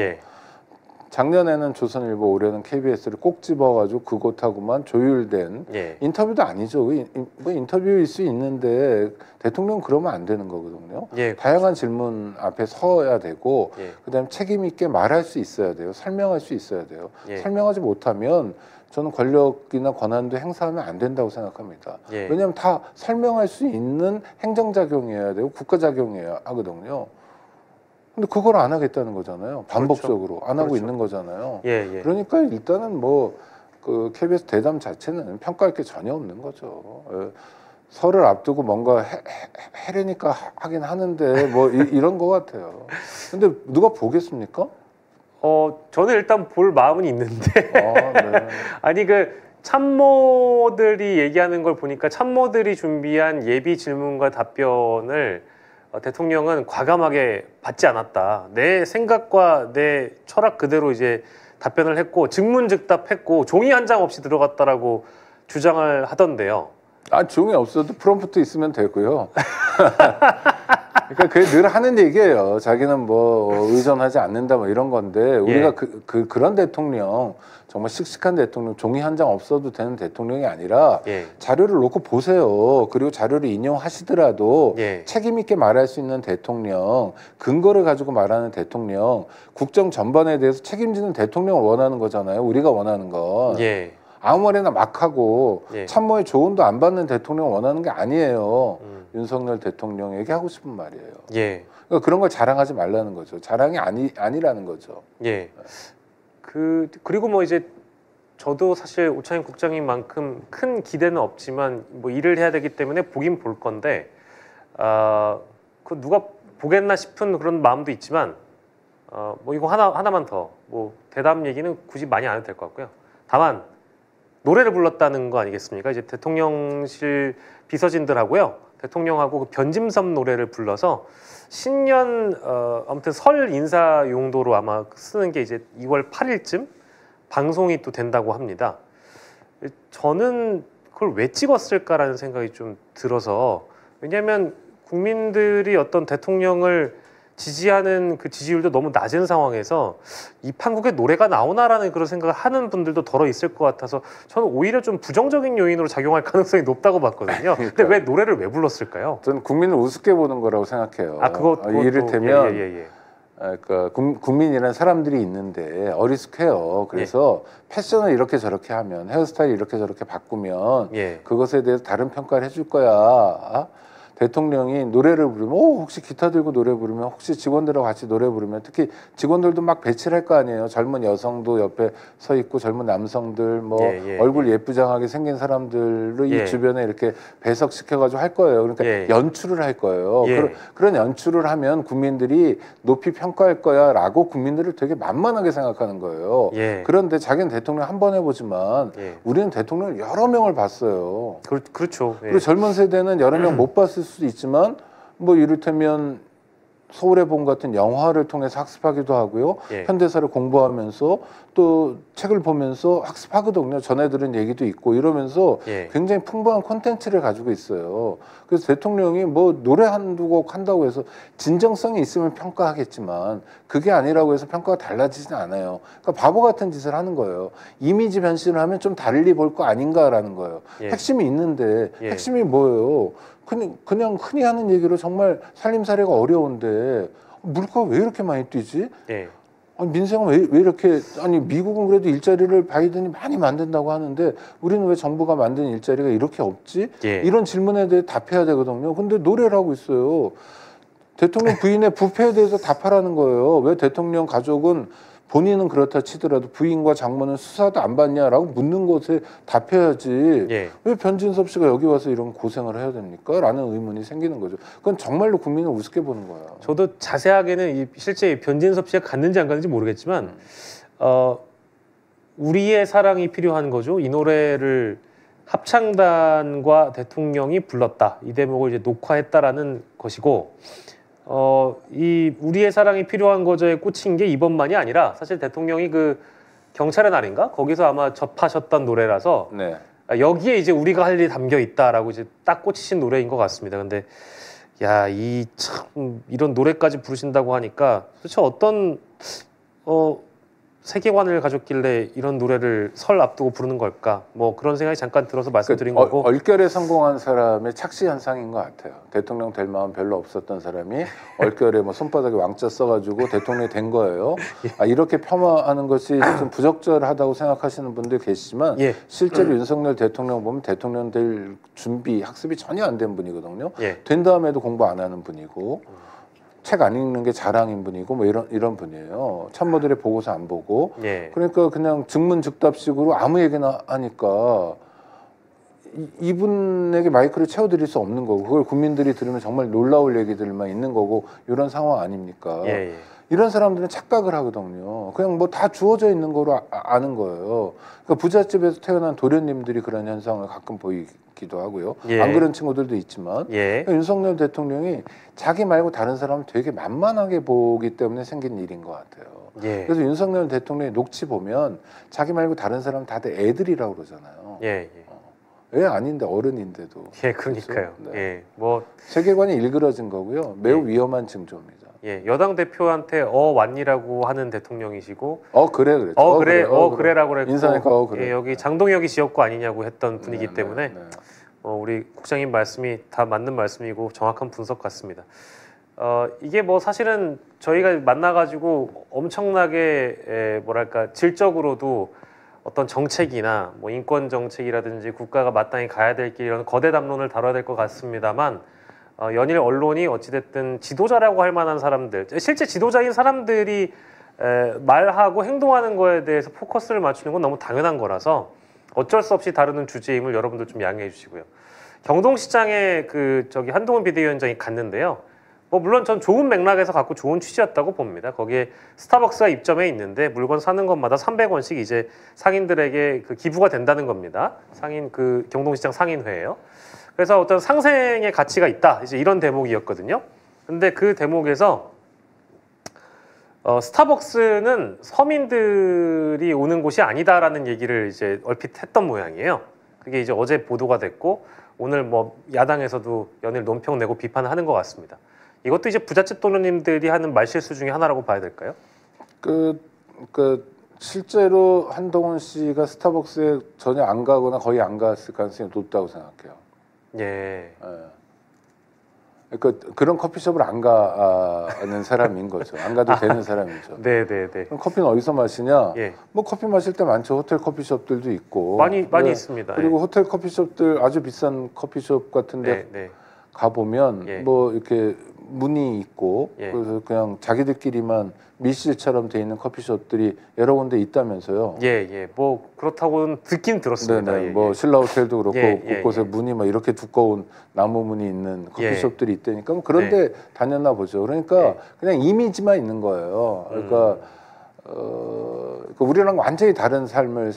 Speaker 2: 작년에는 조선일보, 올해는 KBS를 꼭 집어가지고 그곳하고만 조율된 인터뷰도 아니죠. 뭐 인터뷰일 수 있는데 대통령 그러면 안 되는 거거든요. 다양한 질문 앞에 서야 되고 그다음에 책임 있게 말할 수 있어야 돼요. 설명할 수 있어야 돼요. 설명하지 못하면 저는 권력이나 권한도 행사하면 안 된다고 생각합니다. 왜냐하면 다 설명할 수 있는 행정작용이어야 되고 국가작용이어야 하거든요. 근데 그걸 안 하겠다는 거잖아요. 반복적으로 안 하고 있는 거잖아요. 그러니까 일단은 뭐 그 KBS 대담 자체는 평가할 게 전혀 없는 거죠. 설을 앞두고 뭔가 해려니까 하긴 하는데 뭐 이런 거 같아요. 근데 누가 보겠습니까?
Speaker 1: 저는 일단 볼 마음은 있는데 아니 그 참모들이 얘기하는 걸 보니까 참모들이 준비한 예비 질문과 답변을 대통령은 과감하게 받지 않았다. 내 생각과 내 철학 그대로 이제 답변을 했고 즉문즉답했고 종이 한 장 없이 들어갔다라고 주장을 하던데요.
Speaker 2: 종이 없어도 프롬프트 있으면 되고요. 그러니까 그게 늘 하는 얘기예요. 자기는 뭐 의존하지 않는다 뭐 이런 건데 우리가 그런 대통령 정말 씩씩한 대통령 종이 한 장 없어도 되는 대통령이 아니라 자료를 놓고 보세요. 그리고 자료를 인용하시더라도 책임 있게 말할 수 있는 대통령, 근거를 가지고 말하는 대통령, 국정 전반에 대해서 책임지는 대통령을 원하는 거잖아요. 우리가 원하는 건. 아무 말이나 막 하고 참모의 조언도 안 받는 대통령 원하는 게 아니에요. 윤석열 대통령에게 하고 싶은 말이에요. 그러니까 그런 걸 자랑하지 말라는 거죠. 자랑이 아니라는 거죠.
Speaker 1: 그리고 뭐 이제 저도 사실 오창임 국장님만큼 큰 기대는 없지만 뭐 일을 해야 되기 때문에 보긴 볼 건데 그 누가 보겠나 싶은 그런 마음도 있지만 뭐 이거 하나만 더 뭐 대담 얘기는 굳이 많이 안 해도 될 것 같고요. 다만 노래를 불렀다는 거 아니겠습니까? 이제 대통령실 비서진들하고요, 대통령하고 그 변짐섬 노래를 불러서 신년 아무튼 설 인사 용도로 아마 쓰는 게 이제 2월 8일쯤 방송이 또 된다고 합니다. 저는 그걸 왜 찍었을까라는 생각이 좀 들어서, 왜냐하면 국민들이 어떤 대통령을 지지하는 그 지지율도 너무 낮은 상황에서 이 판국에 노래가 나오나라는 그런 생각을 하는 분들도 덜어 있을 것 같아서 저는 오히려 좀 부정적인 요인으로 작용할 가능성이 높다고 봤거든요. 근데 왜 노래를 왜 불렀을까요?
Speaker 2: 저는 국민을 우습게 보는 거라고 생각해요.
Speaker 1: 그것도
Speaker 2: 이를테면 그러니까 국민이라는 사람들이 있는데 어리숙해요. 그래서 패션을 이렇게 저렇게 하면, 헤어스타일 이렇게 저렇게 바꾸면 그것에 대해서 다른 평가를 해줄 거야. 대통령이 노래를 부르면 혹시 기타 들고 노래 부르면, 혹시 직원들하고 같이 노래 부르면, 특히 직원들도 막 배치를 할 거 아니에요. 젊은 여성도 옆에 서 있고 젊은 남성들 뭐 얼굴 예쁘장하게 생긴 사람들을 이 주변에 이렇게 배석시켜가지고 할 거예요. 그러니까 연출을 할 거예요. 그런 연출을 하면 국민들이 높이 평가할 거야 라고 국민들을 되게 만만하게 생각하는 거예요. 그런데 자기는 대통령 한 번 해보지만 우리는 대통령을 여러 명을 봤어요.
Speaker 1: 그렇죠.
Speaker 2: 그리고 젊은 세대는 여러 명 못 봤을 수도 있지만 뭐 이를테면 서울의 봄 같은 영화를 통해서 학습하기도 하고요. 현대사를 공부하면서 또 책을 보면서 학습하거든요. 전해 들은 얘기도 있고 이러면서 굉장히 풍부한 콘텐츠를 가지고 있어요. 그래서 대통령이 뭐 노래 한두 곡 한다고 해서 진정성이 있으면 평가하겠지만 그게 아니라고 해서 평가가 달라지진 않아요. 그러니까 바보 같은 짓을 하는 거예요. 이미지 변신을 하면 좀 달리 볼 거 아닌가라는 거예요. 핵심이 있는데 핵심이 뭐예요? 그냥 흔히 하는 얘기로 정말 살림살이가 어려운데 물가가 왜 이렇게 많이 뛰지? 아니, 민생은 왜 이렇게, 아니 미국은 그래도 일자리를 바이든이 많이 만든다고 하는데 우리는 왜 정부가 만든 일자리가 이렇게 없지? 이런 질문에 대해 답해야 되거든요. 근데 노래를 하고 있어요. 대통령 부인의 부패에 대해서 답하라는 거예요. 왜 대통령 가족은 본인은 그렇다 치더라도 부인과 장모는 수사도 안 받냐라고 묻는 것에 답해야지. 왜 변진섭 씨가 여기 와서 이런 고생을 해야 됩니까? 라는 의문이 생기는 거죠. 그건 정말로 국민을 우습게 보는 거예요.
Speaker 1: 저도 자세하게는 실제 변진섭 씨가 갔는지 안 갔는지 모르겠지만 우리의 사랑이 필요한 거죠. 이 노래를 합창단과 대통령이 불렀다. 이 대목을 이제 녹화했다라는 것이고, 이 우리의 사랑이 필요한 거저에 꽂힌 게 이번만이 아니라 사실 대통령이 그 경찰의 날인가 거기서 아마 접하셨던 노래라서
Speaker 2: 네.
Speaker 1: 여기에 이제 우리가 할 일이 담겨 있다라고 이제 딱 꽂히신 노래인 것 같습니다. 근데 야, 이 참 이런 노래까지 부르신다고 하니까 도대체 어떤 세계관을 가졌길래 이런 노래를 설 앞두고 부르는 걸까? 뭐 그런 생각이 잠깐 들어서 말씀드린 거고.
Speaker 2: 얼결에 성공한 사람의 착시 현상인 것 같아요. 대통령 될 마음 별로 없었던 사람이 얼결에 뭐 손바닥에 왕자 써가지고 대통령이 된 거예요. 아, 이렇게 폄하하는 것이 좀 부적절하다고 생각하시는 분들 계시지만
Speaker 1: 예.
Speaker 2: 실제로 윤석열 대통령 보면 대통령 될 준비, 학습이 전혀 안 된 분이거든요.
Speaker 1: 예.
Speaker 2: 된 다음에도 공부 안 하는 분이고 책 안 읽는 게 자랑인 분이고 뭐 이런 분이에요. 참모들의 보고서 안 보고.
Speaker 1: 예.
Speaker 2: 그러니까 그냥 즉문즉답식으로 아무 얘기나 하니까 이분에게 마이크를 채워드릴 수 없는 거고 그걸 국민들이 들으면 정말 놀라울 얘기들만 있는 거고 이런 상황 아닙니까?
Speaker 1: 예, 예.
Speaker 2: 이런 사람들은 착각을 하거든요. 그냥 뭐 다 주어져 있는 거로 아는 거예요. 그러니까 부잣집에서 태어난 도련님들이 그런 현상을 가끔 보이기도 하고요.
Speaker 1: 예.
Speaker 2: 안 그런 친구들도 있지만
Speaker 1: 예.
Speaker 2: 그러니까 윤석열 대통령이 자기 말고 다른 사람을 되게 만만하게 보기 때문에 생긴 일인 것 같아요.
Speaker 1: 예.
Speaker 2: 그래서 윤석열 대통령의 녹취 보면 자기 말고 다른 사람 다들 애들이라고 그러잖아요.
Speaker 1: 예.
Speaker 2: 애 아닌데 어른인데도.
Speaker 1: 예, 그러니까요.
Speaker 2: 그렇죠? 네.
Speaker 1: 예. 뭐
Speaker 2: 세계관이 일그러진 거고요. 매우
Speaker 1: 예.
Speaker 2: 위험한 징조입니다.
Speaker 1: 예, 여당 대표한테 왔니라고 하는 대통령이시고
Speaker 2: 그래 그랬죠.
Speaker 1: 그래라고 그랬고
Speaker 2: 인사니까 그래.
Speaker 1: 예, 여기 장동혁이 지역구 아니냐고 했던 분이기
Speaker 2: 네,
Speaker 1: 때문에
Speaker 2: 네.
Speaker 1: 우리 국장님 말씀이 다 맞는 말씀이고 정확한 분석 같습니다. 이게 뭐 사실은 저희가 만나가지고 엄청나게 뭐랄까 질적으로도 어떤 정책이나 뭐 인권 정책이라든지 국가가 마땅히 가야 될 길 이런 거대 담론을 다뤄야 될 것 같습니다만 연일 언론이 어찌됐든 지도자라고 할 만한 사람들, 실제 지도자인 사람들이 말하고 행동하는 거에 대해서 포커스를 맞추는 건 너무 당연한 거라서 어쩔 수 없이 다루는 주제임을 여러분들 좀 양해해 주시고요. 경동시장에 한동훈 비대위원장이 갔는데요. 뭐 물론 전 좋은 맥락에서 갖고 좋은 취지였다고 봅니다. 거기에 스타벅스가 입점해 있는데 물건 사는 것마다 300원씩 이제 상인들에게 기부가 된다는 겁니다. 경동시장 상인회예요. 그래서 어떤 상생의 가치가 있다. 이제 이런 대목이었거든요. 근데 그 대목에서 스타벅스는 서민들이 오는 곳이 아니다라는 얘기를 이제 얼핏 했던 모양이에요. 그게 이제 어제 보도가 됐고 오늘 뭐 야당에서도 연일 논평 내고 비판하는 것 같습니다. 이것도 이제 부잣집 도련님들이 하는 말실수 중에 하나라고 봐야 될까요?
Speaker 2: 실제로 한동훈 씨가 스타벅스에 전혀 안 가거나 거의 안 갔을 가능성이 높다고 생각해요.
Speaker 1: 예.
Speaker 2: 그러니까 그런 커피숍을 안 가는 사람인 거죠. 안 가도 되는 사람이죠.
Speaker 1: 네네네.
Speaker 2: 그럼 커피는 어디서 마시냐?
Speaker 1: 예.
Speaker 2: 뭐 커피 마실 때 많죠. 호텔 커피숍들도 있고
Speaker 1: 많이 있습니다.
Speaker 2: 그리고
Speaker 1: 예.
Speaker 2: 호텔 커피숍들 아주 비싼 커피숍 같은데
Speaker 1: 네.
Speaker 2: 가 보면
Speaker 1: 예.
Speaker 2: 뭐 이렇게 문이 있고
Speaker 1: 예.
Speaker 2: 그래서 그냥 자기들끼리만 밀실처럼 돼 있는 커피숍들이 여러 군데 있다면서요.
Speaker 1: 예. 뭐 그렇다고는 듣긴 들었습니다.
Speaker 2: 네네.
Speaker 1: 예,
Speaker 2: 뭐 신라 호텔도 그렇고 곳곳에
Speaker 1: 예.
Speaker 2: 문이 막 이렇게 두꺼운 나무 문이 있는 커피숍들이 있다니까 뭐 그런데 다녔나 보죠. 그러니까 그냥 이미지만 있는 거예요. 그러니까 우리랑 완전히 다른 삶을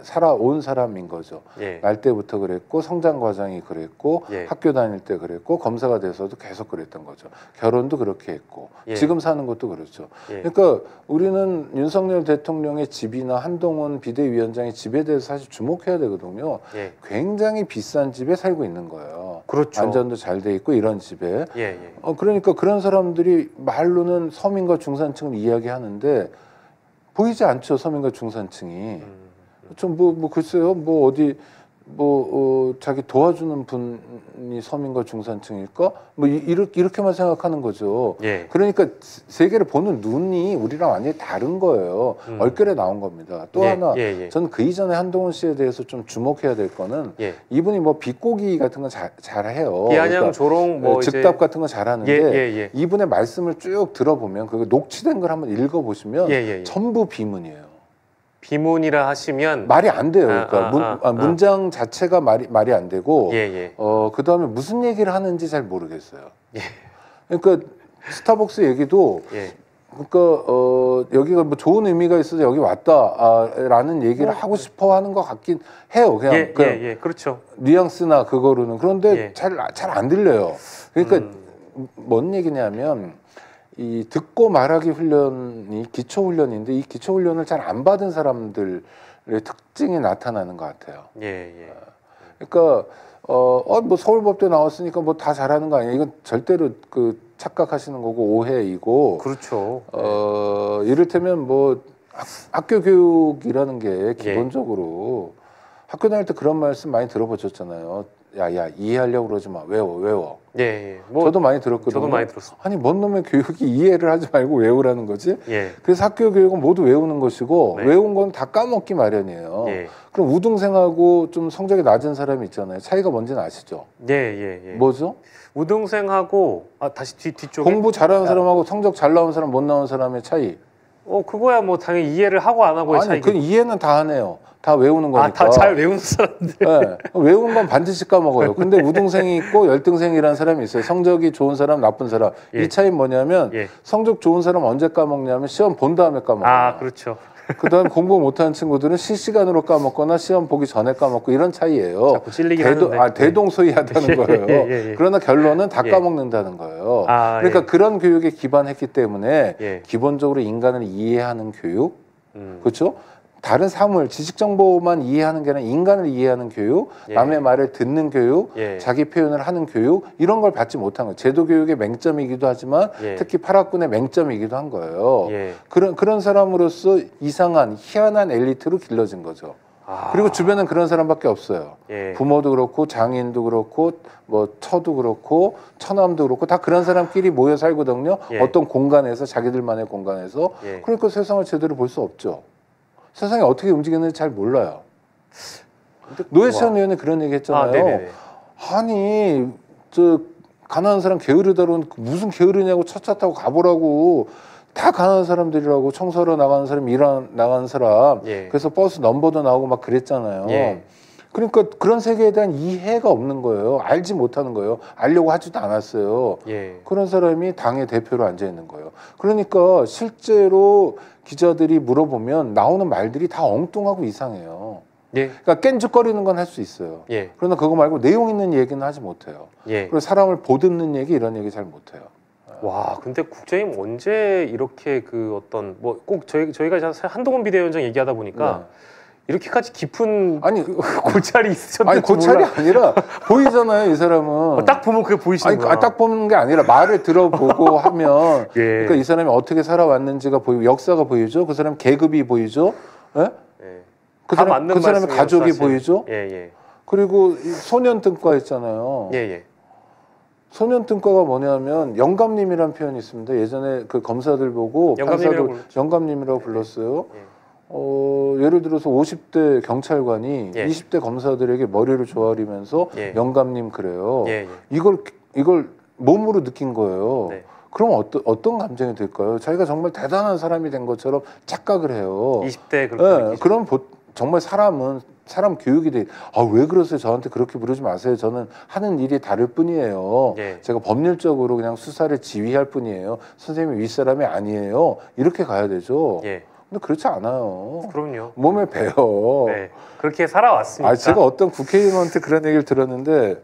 Speaker 2: 살아온 사람인 거죠.
Speaker 1: 예.
Speaker 2: 날 때부터 그랬고 성장 과정이 그랬고 학교 다닐 때 그랬고 검사가 돼서도 계속 그랬던 거죠. 결혼도 그렇게 했고 지금 사는 것도 그렇죠. 그러니까 우리는 윤석열 대통령의 집이나 한동훈 비대위원장의 집에 대해서 사실 주목해야 되거든요. 굉장히 비싼 집에 살고 있는 거예요.
Speaker 1: 그렇죠.
Speaker 2: 안전도 잘 돼 있고 이런 집에.
Speaker 1: 예.
Speaker 2: 그러니까 그런 사람들이 말로는 서민과 중산층을 이야기하는데 보이지 않죠. 서민과 중산층이. 좀 글쎄요. 뭐 어디 자기 도와주는 분이 서민과 중산층일까? 뭐 이렇게만 생각하는 거죠. 그러니까 세계를 보는 눈이 우리랑 완전히 다른 거예요. 얼결에 나온 겁니다. 또 하나 저는 그 이전에 한동훈 씨에 대해서 좀 주목해야 될 거는 이분이 뭐 비꼬기 같은 거 잘해요.
Speaker 1: 비아냥
Speaker 2: 그러니까
Speaker 1: 조롱 뭐
Speaker 2: 즉답 같은 거 잘하는데 이분의 말씀을 쭉 들어보면 그 녹취된 걸 한번 읽어보시면 전부 비문이에요.
Speaker 1: 비문이라 하시면
Speaker 2: 말이 안 돼요. 그러니까 문장 자체가 말이 안 되고 그 다음에 무슨 얘기를 하는지 잘 모르겠어요. 그러니까 스타벅스 얘기도 그러니까 여기가 뭐 좋은 의미가 있어서 여기 왔다라는 얘기를 하고 싶어하는 것 같긴 해요. 그냥
Speaker 1: 그렇죠.
Speaker 2: 뉘앙스나 그거로는. 그런데 잘 안 들려요. 그러니까 뭔 얘기냐면 이 듣고 말하기 훈련이 기초 훈련인데 이 기초 훈련을 잘 안 받은 사람들의 특징이 나타나는 것 같아요. 그러니까 뭐 서울법대 나왔으니까 뭐 다 잘하는 거 아니에요? 이건 절대로 그 착각하시는 거고 오해이고.
Speaker 1: 그렇죠.
Speaker 2: 이를테면 뭐 학교 교육이라는 게 기본적으로 학교 다닐 때 그런 말씀 많이 들어보셨잖아요. 야 이해하려고 그러지 마. 외워.
Speaker 1: 뭐
Speaker 2: 저도 많이 들었거든요.
Speaker 1: 저도 많이 들었어요.
Speaker 2: 아니 뭔 놈의 교육이 이해를 하지 말고 외우라는 거지. 그래서 학교 교육은 모두 외우는 것이고 외운 건 다 까먹기 마련이에요. 그럼 우등생하고 좀 성적이 낮은 사람이 있잖아요. 차이가 뭔지는 아시죠? 뭐죠?
Speaker 1: 우등생하고 다시 뒤쪽에
Speaker 2: 공부 잘하는 사람하고 성적 잘 나온 사람 못 나온 사람의 차이.
Speaker 1: 그거야 뭐 당연히 이해를 하고 안 하고의 차이.
Speaker 2: 그 이해는 다 하네요. 다 외우는 거니까.
Speaker 1: 다 잘 외우는 사람들.
Speaker 2: 외운 건 반드시 까먹어요. 근데 우등생이 있고 열등생이라는 사람이 있어요. 성적이 좋은 사람, 나쁜 사람. 이 차이는 뭐냐면 성적 좋은 사람 언제 까먹냐면 시험 본 다음에 까먹어요.
Speaker 1: 그렇죠.
Speaker 2: 그다음 공부 못하는 친구들은 실시간으로 까먹거나 시험 보기 전에 까먹고 이런 차이예요.
Speaker 1: 자꾸 찔리긴 하는데.
Speaker 2: 대동소이하다는 거예요. 그러나 결론은 다 까먹는다는 거예요. 그러니까 그런 교육에 기반했기 때문에 기본적으로 인간을 이해하는 교육, 그렇죠? 다른 사물, 지식 정보만 이해하는 게 아니라 인간을 이해하는 교육, 남의 말을 듣는 교육, 자기 표현을 하는 교육 이런 걸 받지 못한 거예요. 제도 교육의 맹점이기도 하지만 특히 8학군의 맹점이기도 한 거예요. 그런 사람으로서 이상한 희한한 엘리트로 길러진 거죠. 그리고 주변엔 그런 사람밖에 없어요. 부모도 그렇고 장인도 그렇고 뭐 처도 그렇고 처남도 그렇고 다 그런 사람끼리 모여 살거든요. 어떤 공간에서 자기들만의 공간에서. 그러니까 세상을 제대로 볼 수 없죠. 세상이 어떻게 움직이는지 잘 몰라요. 노회찬 의원이 그런 얘기 했잖아요. 아니 저 가난한 사람 게으르다로는 무슨 게으르냐고 차차 타고 가보라고. 다 가난한 사람들이라고. 청소하러 나가는 사람, 일하러 나가는 사람. 그래서 버스 넘버도 나오고 막 그랬잖아요. 그러니까 그런 세계에 대한 이해가 없는 거예요. 알지 못하는 거예요. 알려고 하지도 않았어요. 그런 사람이 당의 대표로 앉아 있는 거예요. 그러니까 실제로 기자들이 물어보면 나오는 말들이 다 엉뚱하고 이상해요. 그러니까 깬죽거리는 건 할 수 있어요. 그러나 그거 말고 내용 있는 얘기는 하지 못해요. 그리고 사람을 보듬는 얘기 이런 얘기 잘 못해요.
Speaker 1: 와, 근데 국장님 언제 이렇게 그 어떤 뭐 꼭 저희가 한동훈 비대위원장 얘기하다 보니까 이렇게까지 깊은 고찰이 있으셨는지
Speaker 2: 아니 고찰이 아니라 보이잖아요. 이 사람은
Speaker 1: 딱 보면 그게 보이시는구나.
Speaker 2: 딱 보는 게 아니라 말을 들어보고 하면 그러니까 이 사람이 어떻게 살아왔는지가 보이고 역사가 보이죠. 그 사람 계급이 보이죠. 그 사람의 가족이 사실. 보이죠. 그리고 소년등과 있잖아요. 소년등과가 뭐냐면 영감님이라는 표현이 있습니다. 예전에 그 검사들 보고 판사들 영감님이라고 불렀어요. 예를 들어서 50대 경찰관이 20대 검사들에게 머리를 조아리면서 영감님 그래요. 이걸 몸으로 느낀 거예요. 그럼 어떤 감정이 들까요? 자기가 정말 대단한 사람이 된 것처럼 착각을 해요.
Speaker 1: 20대 그렇게
Speaker 2: 그럼 정말 사람 교육이 돼. 왜 그러세요? 저한테 그렇게 부르지 마세요. 저는 하는 일이 다를 뿐이에요. 제가 법률적으로 그냥 수사를 지휘할 뿐이에요. 선생님이 윗사람이 아니에요. 이렇게 가야 되죠. 근데 그렇지 않아요.
Speaker 1: 그럼요.
Speaker 2: 몸에 배요.
Speaker 1: 그렇게 살아왔으니까.
Speaker 2: 제가 어떤 국회의원한테 그런 얘기를 들었는데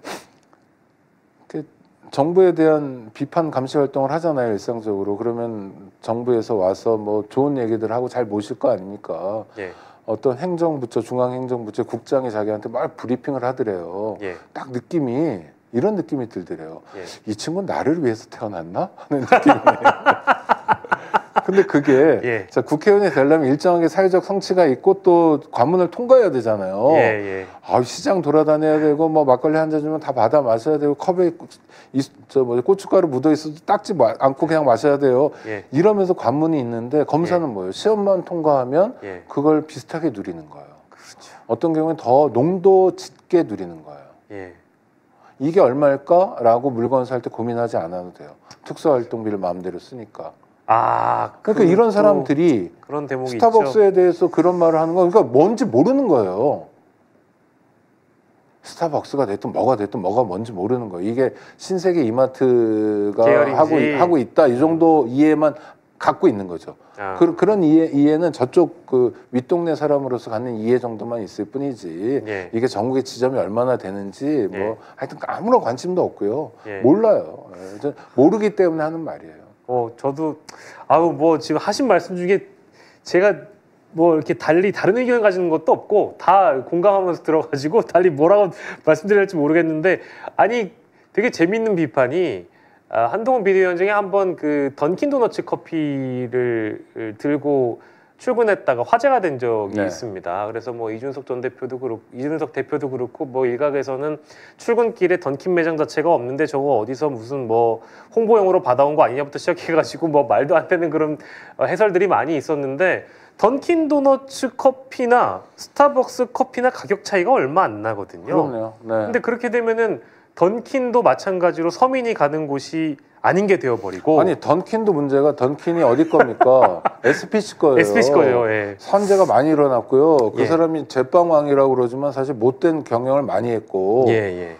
Speaker 2: 정부에 대한 비판 감시 활동을 하잖아요. 일상적으로. 그러면 정부에서 와서 뭐 좋은 얘기들 하고 잘 모실 거 아닙니까? 어떤 행정부처, 중앙행정부처 국장이 자기한테 막 브리핑을 하더래요. 딱 이런 느낌이 들더래요. 이 친구는 나를 위해서 태어났나? 하는 느낌이. 근데 그게 국회의원이 되려면 일정하게 사회적 성취가 있고 또 관문을 통과해야 되잖아요. 시장 돌아다녀야 되고 뭐 막걸리 한 잔 주면 다 받아 마셔야 되고 컵에 고춧가루 묻어 있어도 닦지 않고 그냥 마셔야 돼요. 이러면서 관문이 있는데 검사는 뭐예요? 시험만 통과하면 그걸 비슷하게 누리는 거예요. 어떤 경우는 더 농도 짙게 누리는 거예요. 이게 얼마일까라고 물건 살 때 고민하지 않아도 돼요. 특수활동비를 마음대로 쓰니까. 그러니까 이런 사람들이
Speaker 1: 그런 대목이
Speaker 2: 스타벅스에
Speaker 1: 있죠.
Speaker 2: 대해서 그런 말을 하는 거 그러니까 뭔지 모르는 거예요. 스타벅스가 됐든 뭐가 됐든 뭐가 뭔지 모르는 거예요. 이게 신세계 이마트가 하고 있다 이 정도 이해만 갖고 있는 거죠. 그런 이해는 저쪽 그 윗동네 사람으로서 갖는 이해 정도만 있을 뿐이지
Speaker 1: 예.
Speaker 2: 이게 전국의 지점이 얼마나 되는지 뭐
Speaker 1: 예.
Speaker 2: 하여튼 아무런 관심도 없고요.
Speaker 1: 예.
Speaker 2: 몰라요. 모르기 때문에 하는 말이에요.
Speaker 1: 저도 뭐 지금 하신 말씀 중에 제가 뭐 이렇게 달리 다른 의견을 가지는 것도 없고 다 공감하면서 들어가지고 달리 뭐라고 말씀드려야 할지 모르겠는데 아니 되게 재밌는 비판이 한동훈 비대위원장이 한번 그 던킨도너츠 커피를 들고 출근했다가 화제가 된 적이
Speaker 2: 네.
Speaker 1: 있습니다. 그래서 뭐 이준석 대표도 그렇고 뭐 일각에서는 출근길에 던킨 매장 자체가 없는데 저거 어디서 무슨 뭐 홍보용으로 받아온 거 아니냐부터 시작해가지고 뭐 말도 안 되는 그런 해설들이 많이 있었는데 던킨 도너츠 커피나 스타벅스 커피나 가격 차이가 얼마 안 나거든요.
Speaker 2: 그럼요. 네.
Speaker 1: 근데 그렇게 되면은 던킨도 마찬가지로 서민이 가는 곳이 아닌 게 되어버리고
Speaker 2: 아니 던킨도 문제가 던킨이 어디 겁니까? SPC 거예요.
Speaker 1: SPC 거예요. 예.
Speaker 2: 선제가 많이 일어났고요. 그
Speaker 1: 예.
Speaker 2: 사람이 제빵왕이라고 그러지만 사실 못된 경영을 많이 했고
Speaker 1: 예.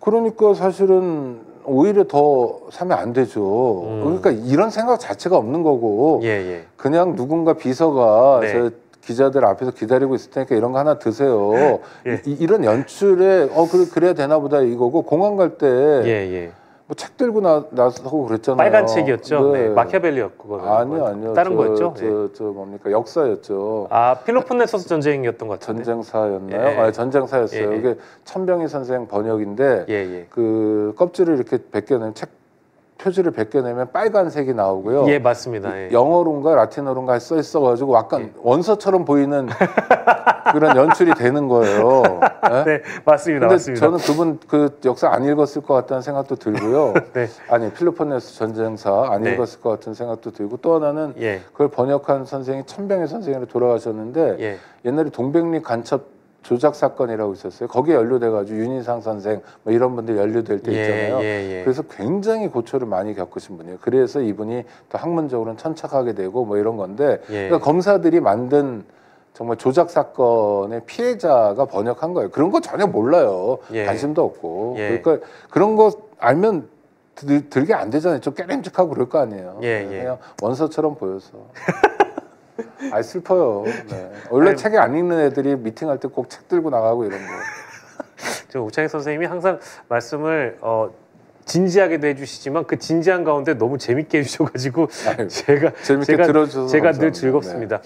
Speaker 2: 그러니까 사실은 오히려 더 사면 안 되죠. 그러니까 이런 생각 자체가 없는 거고
Speaker 1: 예.
Speaker 2: 그냥 누군가 비서가
Speaker 1: 네.
Speaker 2: 저 기자들 앞에서 기다리고 있을 테니까 이런 거 하나 드세요.
Speaker 1: 예.
Speaker 2: 이런 연출에 그래야 되나 보다 이거고 공항 갈 때
Speaker 1: 예.
Speaker 2: 뭐 책 들고 나서고 그랬잖아요.
Speaker 1: 빨간 책이었죠.
Speaker 2: 네.
Speaker 1: 네. 마키아벨리였고
Speaker 2: 아니요.
Speaker 1: 다른 거였죠.
Speaker 2: 저 뭡니까 역사였죠.
Speaker 1: 필로폰네소스 전쟁이었던 것 같은데.
Speaker 2: 전쟁사였나요?
Speaker 1: 예.
Speaker 2: 전쟁사였어요.
Speaker 1: 예.
Speaker 2: 이게 천병희 선생 번역인데
Speaker 1: 예.
Speaker 2: 그 껍질을 이렇게 벗겨내면 책 표지를 벗겨내면 빨간색이 나오고요.
Speaker 1: 예, 맞습니다. 예.
Speaker 2: 영어로인가 라틴어로인가 써 있어가지고 약간 원서처럼 보이는 그런 연출이 되는 거예요. 네,
Speaker 1: 네, 맞습니다.
Speaker 2: 근데 저는 그분 그 역사 안 읽었을 것 같다는 생각도 들고요.
Speaker 1: 네.
Speaker 2: 아니 필로폰네소 전쟁사 안
Speaker 1: 네.
Speaker 2: 읽었을 것 같은 생각도 들고 또 하나는
Speaker 1: 예.
Speaker 2: 그걸 번역한 선생이 천병희 선생으로 돌아가셨는데
Speaker 1: 예.
Speaker 2: 옛날에 동백리 간첩 조작 사건이라고 있었어요. 거기에 연루돼가지고 윤희상 선생 뭐 이런 분들 연루될 때 있잖아요.
Speaker 1: 예.
Speaker 2: 그래서 굉장히 고초를 많이 겪으신 분이에요. 그래서 이분이 또 학문적으로는 천착하게 되고 뭐 이런 건데
Speaker 1: 예.
Speaker 2: 그러니까 검사들이 만든 정말 조작 사건의 피해자가 번역한 거예요. 그런 거 전혀 몰라요.
Speaker 1: 예.
Speaker 2: 관심도 없고.
Speaker 1: 예.
Speaker 2: 그러니까 그런 거 알면 들게 안 되잖아요. 좀 깨름직하고 그럴 거 아니에요.
Speaker 1: 예.
Speaker 2: 그냥 원서처럼 보여서. 슬퍼요. 네. 원래 책을 안 읽는 애들이 미팅할 때 꼭 책 들고 나가고 이런 거.
Speaker 1: 저 우창희 선생님이 항상 말씀을 진지하게도 해주시지만 그 진지한 가운데 너무 재밌게 해주셔가지고 제가
Speaker 2: 들어줘서
Speaker 1: 제가 늘
Speaker 2: 감사합니다.
Speaker 1: 즐겁습니다.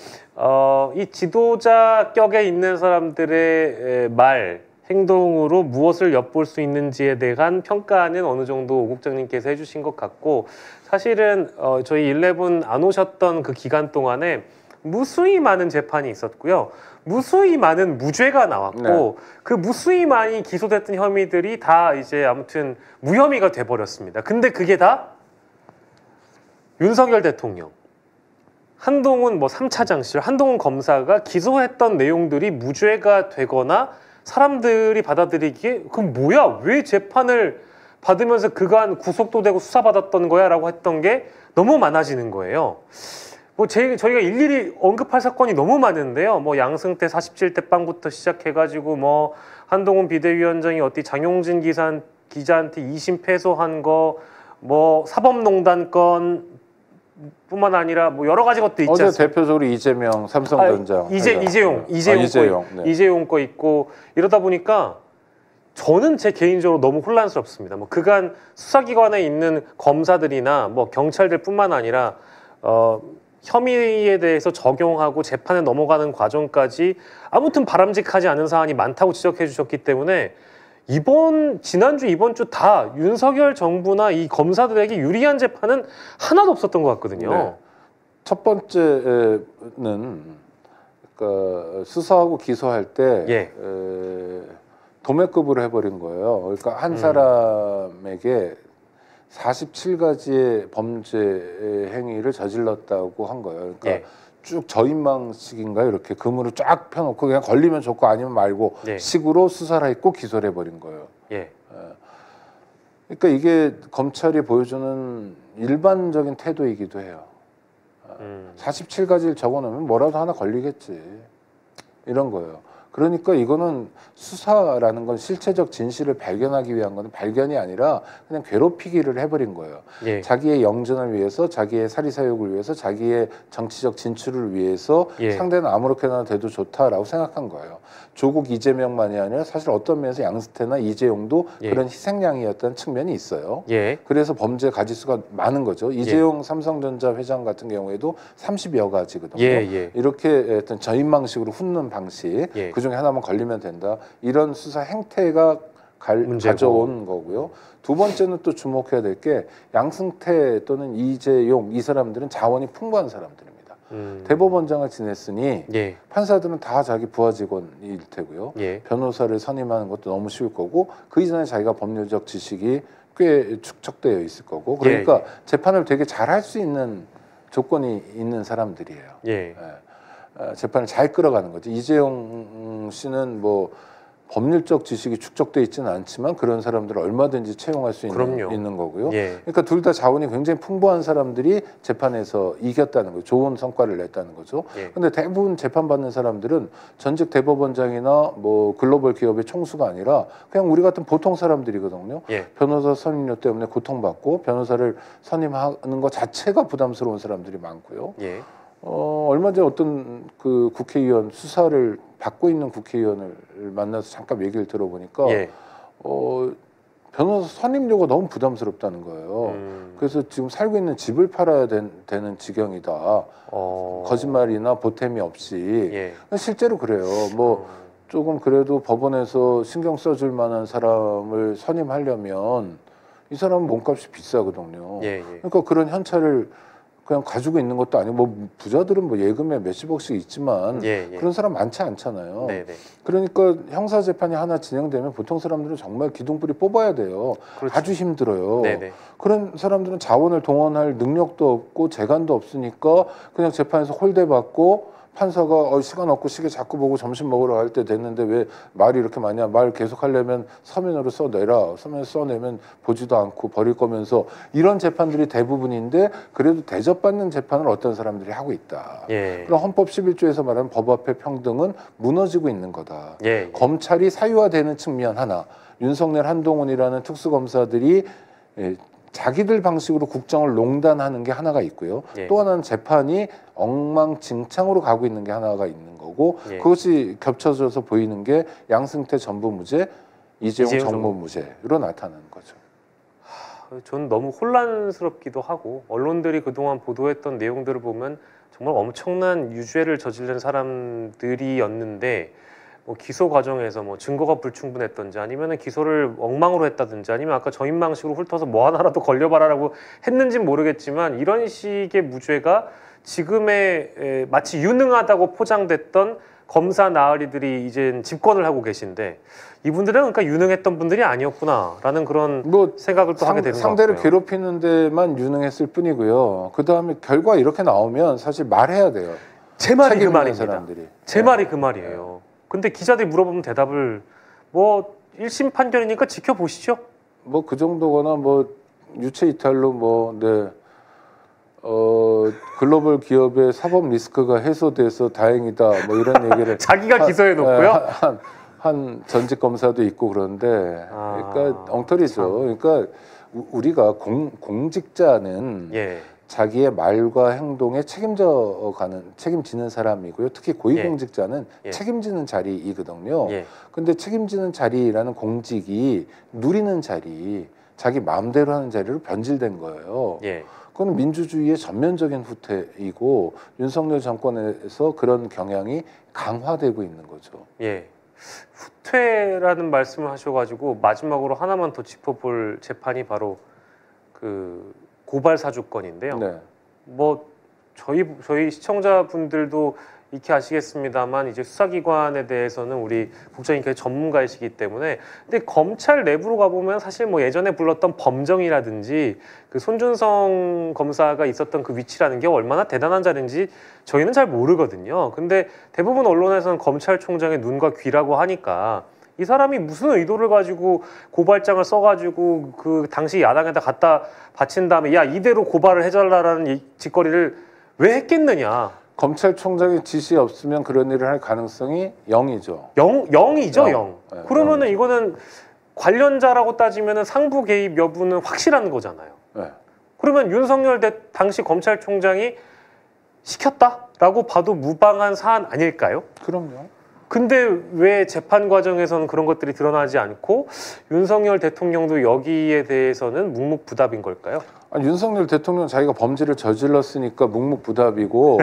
Speaker 1: 이 지도자 격에 있는 사람들의 말 행동으로 무엇을 엿볼 수 있는지에 대한 평가는 어느 정도 오 국장님께서 해주신 것 같고 사실은 저희 11 안 오셨던 그 기간 동안에 무수히 많은 재판이 있었고요. 무수히 많은 무죄가 나왔고
Speaker 2: 네.
Speaker 1: 그 무수히 많이 기소됐던 혐의들이 다 이제 아무튼 무혐의가 돼버렸습니다. 근데 그게 다 윤석열 대통령, 한동훈 3차장실, 한동훈 검사가 기소했던 내용들이 무죄가 되거나 사람들이 받아들이기에 그럼 뭐야? 왜 재판을 받으면서 그간 구속도 되고 수사받았던 거야? 라고 했던 게 너무 많아지는 거예요. 저희가 일일이 언급할 사건이 너무 많은데요. 양승태 47대 빵부터 시작해가지고 한동훈 비대위원장이 어디 장용진 기자한테 2심 패소한 거, 사법농단 건 뿐만 아니라 여러 가지 것도 있지 않습니까?
Speaker 2: 어제 대표적으로 이재명 삼성전자
Speaker 1: 이재용 거 있고 이러다 보니까 저는 제 개인적으로 너무 혼란스럽습니다. 그간 수사기관에 있는 검사들이나 경찰들뿐만 아니라 혐의에 대해서 적용하고 재판에 넘어가는 과정까지 아무튼 바람직하지 않은 사안이 많다고 지적해 주셨기 때문에 지난주 이번 주 다 윤석열 정부나 이 검사들에게 유리한 재판은 하나도 없었던 것 같거든요.
Speaker 2: 네. 첫 번째는 그러니까 수사하고 기소할 때 도매급으로 해버린 거예요. 그러니까 한 사람에게 47가지의 범죄 행위를 저질렀다고 한 거예요. 그러니까 쭉 저인망식인가 이렇게 금으로 쫙 펴놓고 그냥 걸리면 좋고 아니면 말고 식으로 수사를 했고 기소를 해버린 거예요. 그러니까 이게 검찰이 보여주는 일반적인 태도이기도 해요. 47가지를 적어놓으면 뭐라도 하나 걸리겠지. 이런 거예요. 그러니까 이거는 수사라는 건 실체적 진실을 발견하기 위한 건 발견이 아니라 그냥 괴롭히기를 해버린 거예요. 예. 자기의 영전을 위해서, 자기의 사리사욕을 위해서, 자기의 정치적 진출을 위해서 예. 상대는 아무렇게나 돼도 좋다라고 생각한 거예요. 조국 이재명만이 아니라 사실 어떤 면에서 양승태나 이재용도 예. 그런 희생양이었다는 측면이 있어요. 예. 그래서 범죄 가지수가 많은 거죠. 이재용 예. 삼성전자 회장 같은 경우에도 30여 가지거든요. 예. 이렇게 어떤 저인망식으로 훑는 방식 예. 그중에 하나만 걸리면 된다. 이런 수사 행태가 가져온 거고요. 두 번째는 또 주목해야 될 게 양승태 또는 이재용 이 사람들은 자원이 풍부한 사람들입니다. 대법원장을 지냈으니 예. 판사들은 다 자기 부하 직원일 테고요. 예. 변호사를 선임하는 것도 너무 쉬울 거고 그 이전에 자기가 법률적 지식이 꽤 축적되어 있을 거고 그러니까 예. 재판을 되게 잘할 수 있는 조건이 있는 사람들이에요. 예. 재판을 잘 끌어가는 거죠. 이재용 씨는 뭐 법률적 지식이 축적돼 있지는 않지만 그런 사람들을 얼마든지 채용할 수 있는 거고요. 예. 그러니까 둘 다 자원이 굉장히 풍부한 사람들이 재판에서 이겼다는 거죠. 좋은 성과를 냈다는 거죠. 그런데 예. 대부분 재판받는 사람들은 전직 대법원장이나 뭐 글로벌 기업의 총수가 아니라 그냥 우리 같은 보통 사람들이거든요. 예. 변호사 선임료 때문에 고통받고 변호사를 선임하는 것 자체가 부담스러운 사람들이 많고요. 예. 얼마 전에 어떤 그 국회의원 수사를 받고 있는 국회의원을 만나서 잠깐 얘기를 들어보니까 예. 변호사 선임료가 너무 부담스럽다는 거예요. 그래서 지금 살고 있는 집을 팔아야 되는 지경이다. 거짓말이나 보탬이 없이. 예. 실제로 그래요. 뭐 조금 그래도 법원에서 신경 써줄 만한 사람을 선임하려면 이 사람은 몸값이 비싸거든요. 예. 그러니까 그런 현찰을 그냥 가지고 있는 것도 아니고 뭐 부자들은 뭐 예금에 몇십억씩 있지만 예. 그런 사람 많지 않잖아요. 네네. 그러니까 형사 재판이 하나 진행되면 보통 사람들은 정말 기둥뿌리 뽑아야 돼요. 그렇죠. 아주 힘들어요. 네네. 그런 사람들은 자원을 동원할 능력도 없고 재간도 없으니까 그냥 재판에서 홀대받고 판사가 시간 없고 시계 자꾸 보고 점심 먹으러 갈 때 됐는데 왜 말이 이렇게 많냐. 말 계속 하려면 서면으로 써내라. 서면 써내면 보지도 않고 버릴 거면서 이런 재판들이 대부분인데 그래도 대접받는 재판을 어떤 사람들이 하고 있다. 예. 그럼 헌법 11조에서 말하는 법 앞에 평등은 무너지고 있는 거다. 예. 검찰이 사유화되는 측면 하나. 윤석열 한동훈이라는 특수검사들이 자기들 방식으로 국정을 농단하는 게 하나가 있고요. 예. 또 하나는 재판이 엉망진창으로 가고 있는 게 하나가 있는 거고 예. 그것이 겹쳐져서 보이는 게 양승태 전부 무죄, 이재용 정무 무죄로 나타나는 거죠.
Speaker 1: 전 너무 혼란스럽기도 하고 언론들이 그동안 보도했던 내용들을 보면 정말 엄청난 유죄를 저지른 사람들이었는데 뭐 기소 과정에서 뭐 증거가 불충분했던지 아니면 기소를 엉망으로 했다든지 아니면 아까 저인망식으로 훑어서 뭐 하나라도 걸려봐라라고 했는지는 모르겠지만 이런 식의 무죄가 지금의 마치 유능하다고 포장됐던 검사 나으리들이 이제 집권을 하고 계신데 이분들은 그러니까 유능했던 분들이 아니었구나라는 그런 뭐 생각을 또 하게 되는 것 같아요.
Speaker 2: 상대를 괴롭히는 데만 유능했을 뿐이고요. 그 다음에 결과 이렇게 나오면 사실 말해야 돼요.
Speaker 1: 제 말이 그 말입니다. 사람들이. 제 말이 그 말이에요. 근데 기자들이 물어보면 대답을 뭐 1심 판결이니까 지켜보시죠.
Speaker 2: 뭐 그 정도거나 뭐 유체 이탈로 뭐 네. 글로벌 기업의 사법 리스크가 해소돼서 다행이다 뭐 이런 얘기를
Speaker 1: 자기가 기소해 놓고요.
Speaker 2: 한 전직 검사도 있고 그런데 그러니까 엉터리죠. 그러니까 우리가 공직자는 예. 자기의 말과 행동에 책임지는 사람이고요. 특히 고위공직자는 예. 책임지는 자리이거든요. 예. 근데 책임지는 자리라는 공직이 누리는 자리, 자기 마음대로 하는 자리로 변질된 거예요. 예. 그건 민주주의의 전면적인 후퇴이고 윤석열 정권에서 그런 경향이 강화되고 있는 거죠.
Speaker 1: 예. 후퇴라는 말씀을 하셔가지고 마지막으로 하나만 더 짚어볼 재판이 바로 그 고발 사주건인데요. 네. 뭐 저희 시청자분들도 익히 아시겠습니다만 이제 수사기관에 대해서는 우리 국정원이 전문가이시기 때문에 근데 검찰 내부로 가보면 사실 뭐 예전에 불렀던 범정이라든지 그 손준성 검사가 있었던 그 위치라는 게 얼마나 대단한 자리인지 저희는 잘 모르거든요. 근데 대부분 언론에서는 검찰총장의 눈과 귀라고 하니까 이 사람이 무슨 의도를 가지고 고발장을 써가지고 그 당시 야당에다 갖다 바친 다음에 야 이대로 고발을 해달라는 짓거리를 왜 했겠느냐.
Speaker 2: 검찰총장의 지시 없으면 그런 일을 할 가능성이 0이죠.
Speaker 1: 0이죠, 0.
Speaker 2: 네,
Speaker 1: 그러면은
Speaker 2: 0이죠.
Speaker 1: 이거는 관련자라고 따지면은 상부 개입 여부는 확실한 거잖아요.
Speaker 2: 네.
Speaker 1: 그러면 윤석열 당시 검찰총장이 시켰다라고 봐도 무방한 사안 아닐까요?
Speaker 2: 그럼요.
Speaker 1: 근데 왜 재판 과정에서는 그런 것들이 드러나지 않고 윤석열 대통령도 여기에 대해서는 묵묵부답인 걸까요?
Speaker 2: 아니, 윤석열 대통령 자기가 범죄를 저질렀으니까 묵묵부답이고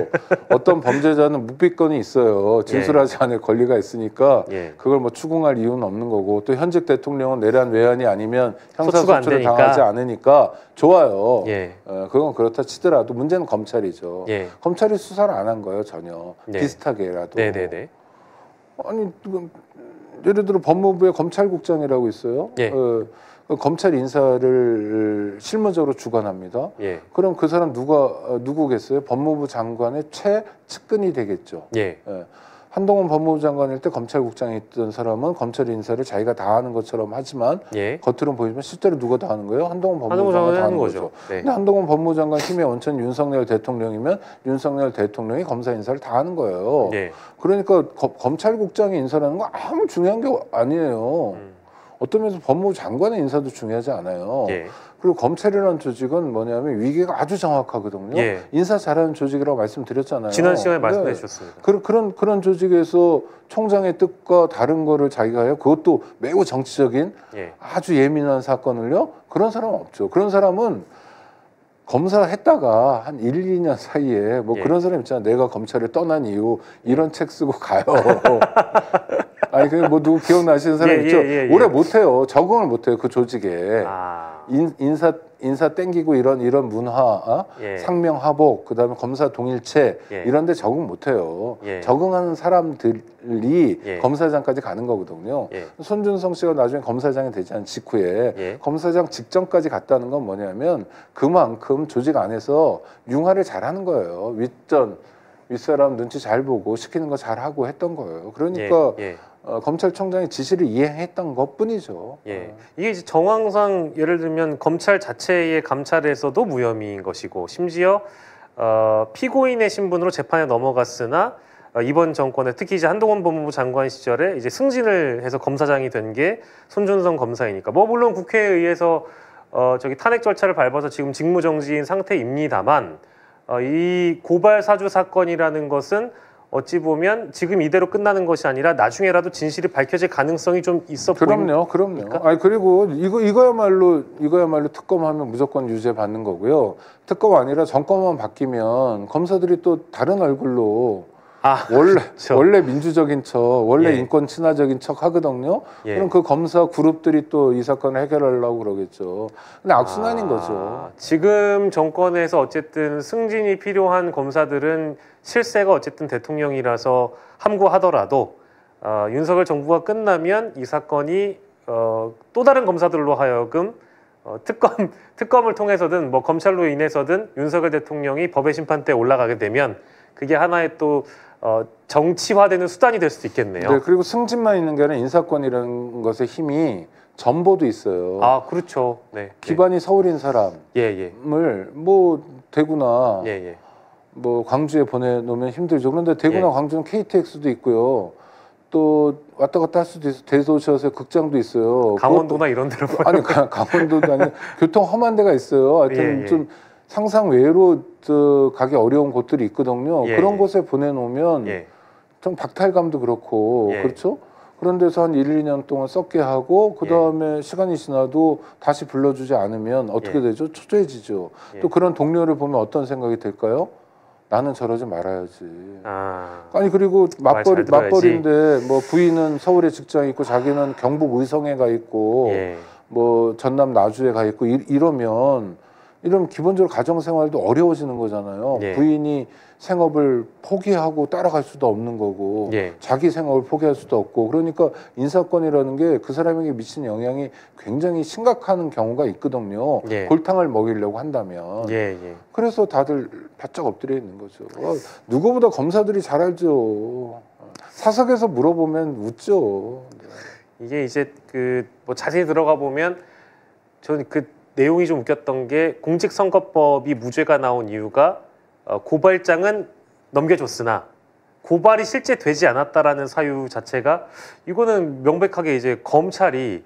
Speaker 2: 어떤 범죄자는 묵비권이 있어요. 진술하지 않을 권리가 있으니까 그걸 뭐 추궁할 이유는 없는 거고 또 현직 대통령은 내란 외환이 아니면 형사소추를 당하지 않으니까 좋아요. 그건 그렇다 치더라도 문제는 검찰이죠. 검찰이 수사를 안 한 거예요 전혀. 비슷하게라도.
Speaker 1: 네네네.
Speaker 2: 아니 예를 들어 법무부에 검찰국장이라고 있어요. 검찰 인사를 실무적으로 주관합니다. 그럼 그 사람 누구겠어요? 법무부 장관의 최측근이 되겠죠. 한동훈 법무부 장관일 때 검찰국장에 있던 사람은 검찰 인사를 자기가 다 하는 것처럼 하지만 겉으로는 보이지만 실제로 누가 다 하는 거예요? 한동훈 법무부 장관이 다 하는 거죠. 근데 한동훈 법무부 장관 힘의 원천 윤석열 대통령이면 윤석열 대통령이 검사 인사를 다 하는 거예요. 그러니까 검찰국장의 인사라는 거 아무 중요한 게 아니에요. 어떤 면에서 법무부 장관의 인사도 중요하지 않아요. 그리고 검찰이라는 조직은 뭐냐면 위계가 아주 정확하거든요. 인사 잘하는 조직이라고 말씀드렸잖아요.
Speaker 1: 지난 시간에 말씀해 주셨습니다.
Speaker 2: 그런 조직에서 총장의 뜻과 다른 거를 자기가 해요. 그것도 매우 정치적인 아주 예민한 사건을요. 그런 사람은 없죠. 그런 사람은 검사했다가 한 1, 2년 사이에 뭐 그런 사람 있잖아요. 내가 검찰을 떠난 이유 이런 책 쓰고 가요. 아니 그 뭐 누구 기억나시는 사람 있죠? 오래 못해요. 적응을 못해요. 그 조직에. 인사 땡기고 이런 문화, 상명하복, 그다음에 검사 동일체 이런데 적응 못해요. 적응하는 사람들이 검사장까지 가는 거거든요. 손준성 씨가 나중에 검사장이 되지 않은 직후에 검사장 직전까지 갔다는 건 뭐냐면 그만큼 조직 안에서 융화를 잘하는 거예요. 윗사람 눈치 잘 보고 시키는 거 잘하고 했던 거예요. 그러니까 검찰총장의 지시를 이행했던 것뿐이죠.
Speaker 1: 이게 이제 정황상 예를 들면 검찰 자체의 감찰에서도 무혐의인 것이고 심지어 피고인의 신분으로 재판에 넘어갔으나 이번 정권에 특히 이제 한동훈 법무부 장관 시절에 이제 승진을 해서 검사장이 된 게 손준성 검사이니까 뭐 물론 국회에 의해서 탄핵 절차를 밟아서 지금 직무정지인 상태입니다만 이 고발 사주 사건이라는 것은 어찌 보면 지금 이대로 끝나는 것이 아니라 나중에라도 진실이 밝혀질 가능성이 좀 있어 보입니까?
Speaker 2: 그럼요. 아니 그리고 이거야말로 특검하면 무조건 유죄 받는 거고요. 특검 아니라 정권만 바뀌면 검사들이 또 다른 얼굴로 원래 민주적인 척, 원래 인권 친화적인 척 하거든요. 그럼 그 검사 그룹들이 또 이 사건을 해결하려고 그러겠죠. 근데 악순환인 거죠.
Speaker 1: 지금 정권에서 어쨌든 승진이 필요한 검사들은 실세가 어쨌든 대통령이라서 함구하더라도 윤석열 정부가 끝나면 이 사건이 또 다른 검사들로 하여금 특검을 통해서든 뭐 검찰로 인해서든 윤석열 대통령이 법의 심판대에 올라가게 되면 그게 하나의 또 정치화되는 수단이 될 수도 있겠네요.
Speaker 2: 네, 그리고 승진만 있는 게 아니라 인사권이라는 것의 힘이 전보도 있어요.
Speaker 1: 그렇죠.
Speaker 2: 기반이 서울인 사람을 뭐 대구나 뭐 광주에 보내놓으면 힘들죠. 그런데 대구나 광주는 KTX도 있고요. 또 왔다 갔다 할 수도 있어요. 대도시에서 극장도 있어요.
Speaker 1: 강원도나 이런 데로
Speaker 2: 아니 강원도도 아니 교통 험한 데가 있어요. 하여튼 좀 상상 외로 가기 어려운 곳들이 있거든요. 그런 곳에 보내놓으면 좀 박탈감도 그렇고 그렇죠? 그런 데서 한 1, 2년 동안 썩게 하고 그 다음에 시간이 지나도 다시 불러주지 않으면 어떻게 되죠? 초조해지죠. 또 그런 동료를 보면 어떤 생각이 들까요? 나는 저러지 말아야지. 아니 그리고 맞벌인데 뭐 부인은 서울에 직장이 있고 자기는 경북 의성에 가 있고 뭐 전남 나주에 가 있고 이러면 기본적으로 가정생활도 어려워지는 거잖아요. 부인이 생업을 포기하고 따라갈 수도 없는 거고 자기 생업을 포기할 수도 없고 그러니까 인사권이라는 게 그 사람에게 미치는 영향이 굉장히 심각한 경우가 있거든요. 골탕을 먹이려고 한다면. 그래서 다들 바짝 엎드려 있는 거죠. 누구보다 검사들이 잘 알죠. 사석에서 물어보면 웃죠.
Speaker 1: 이게 이제 뭐 자세히 들어가 보면 저는 내용이 좀 웃겼던 게 공직선거법이 무죄가 나온 이유가 고발장은 넘겨줬으나 고발이 실제 되지 않았다라는 사유 자체가 이거는 명백하게 이제 검찰이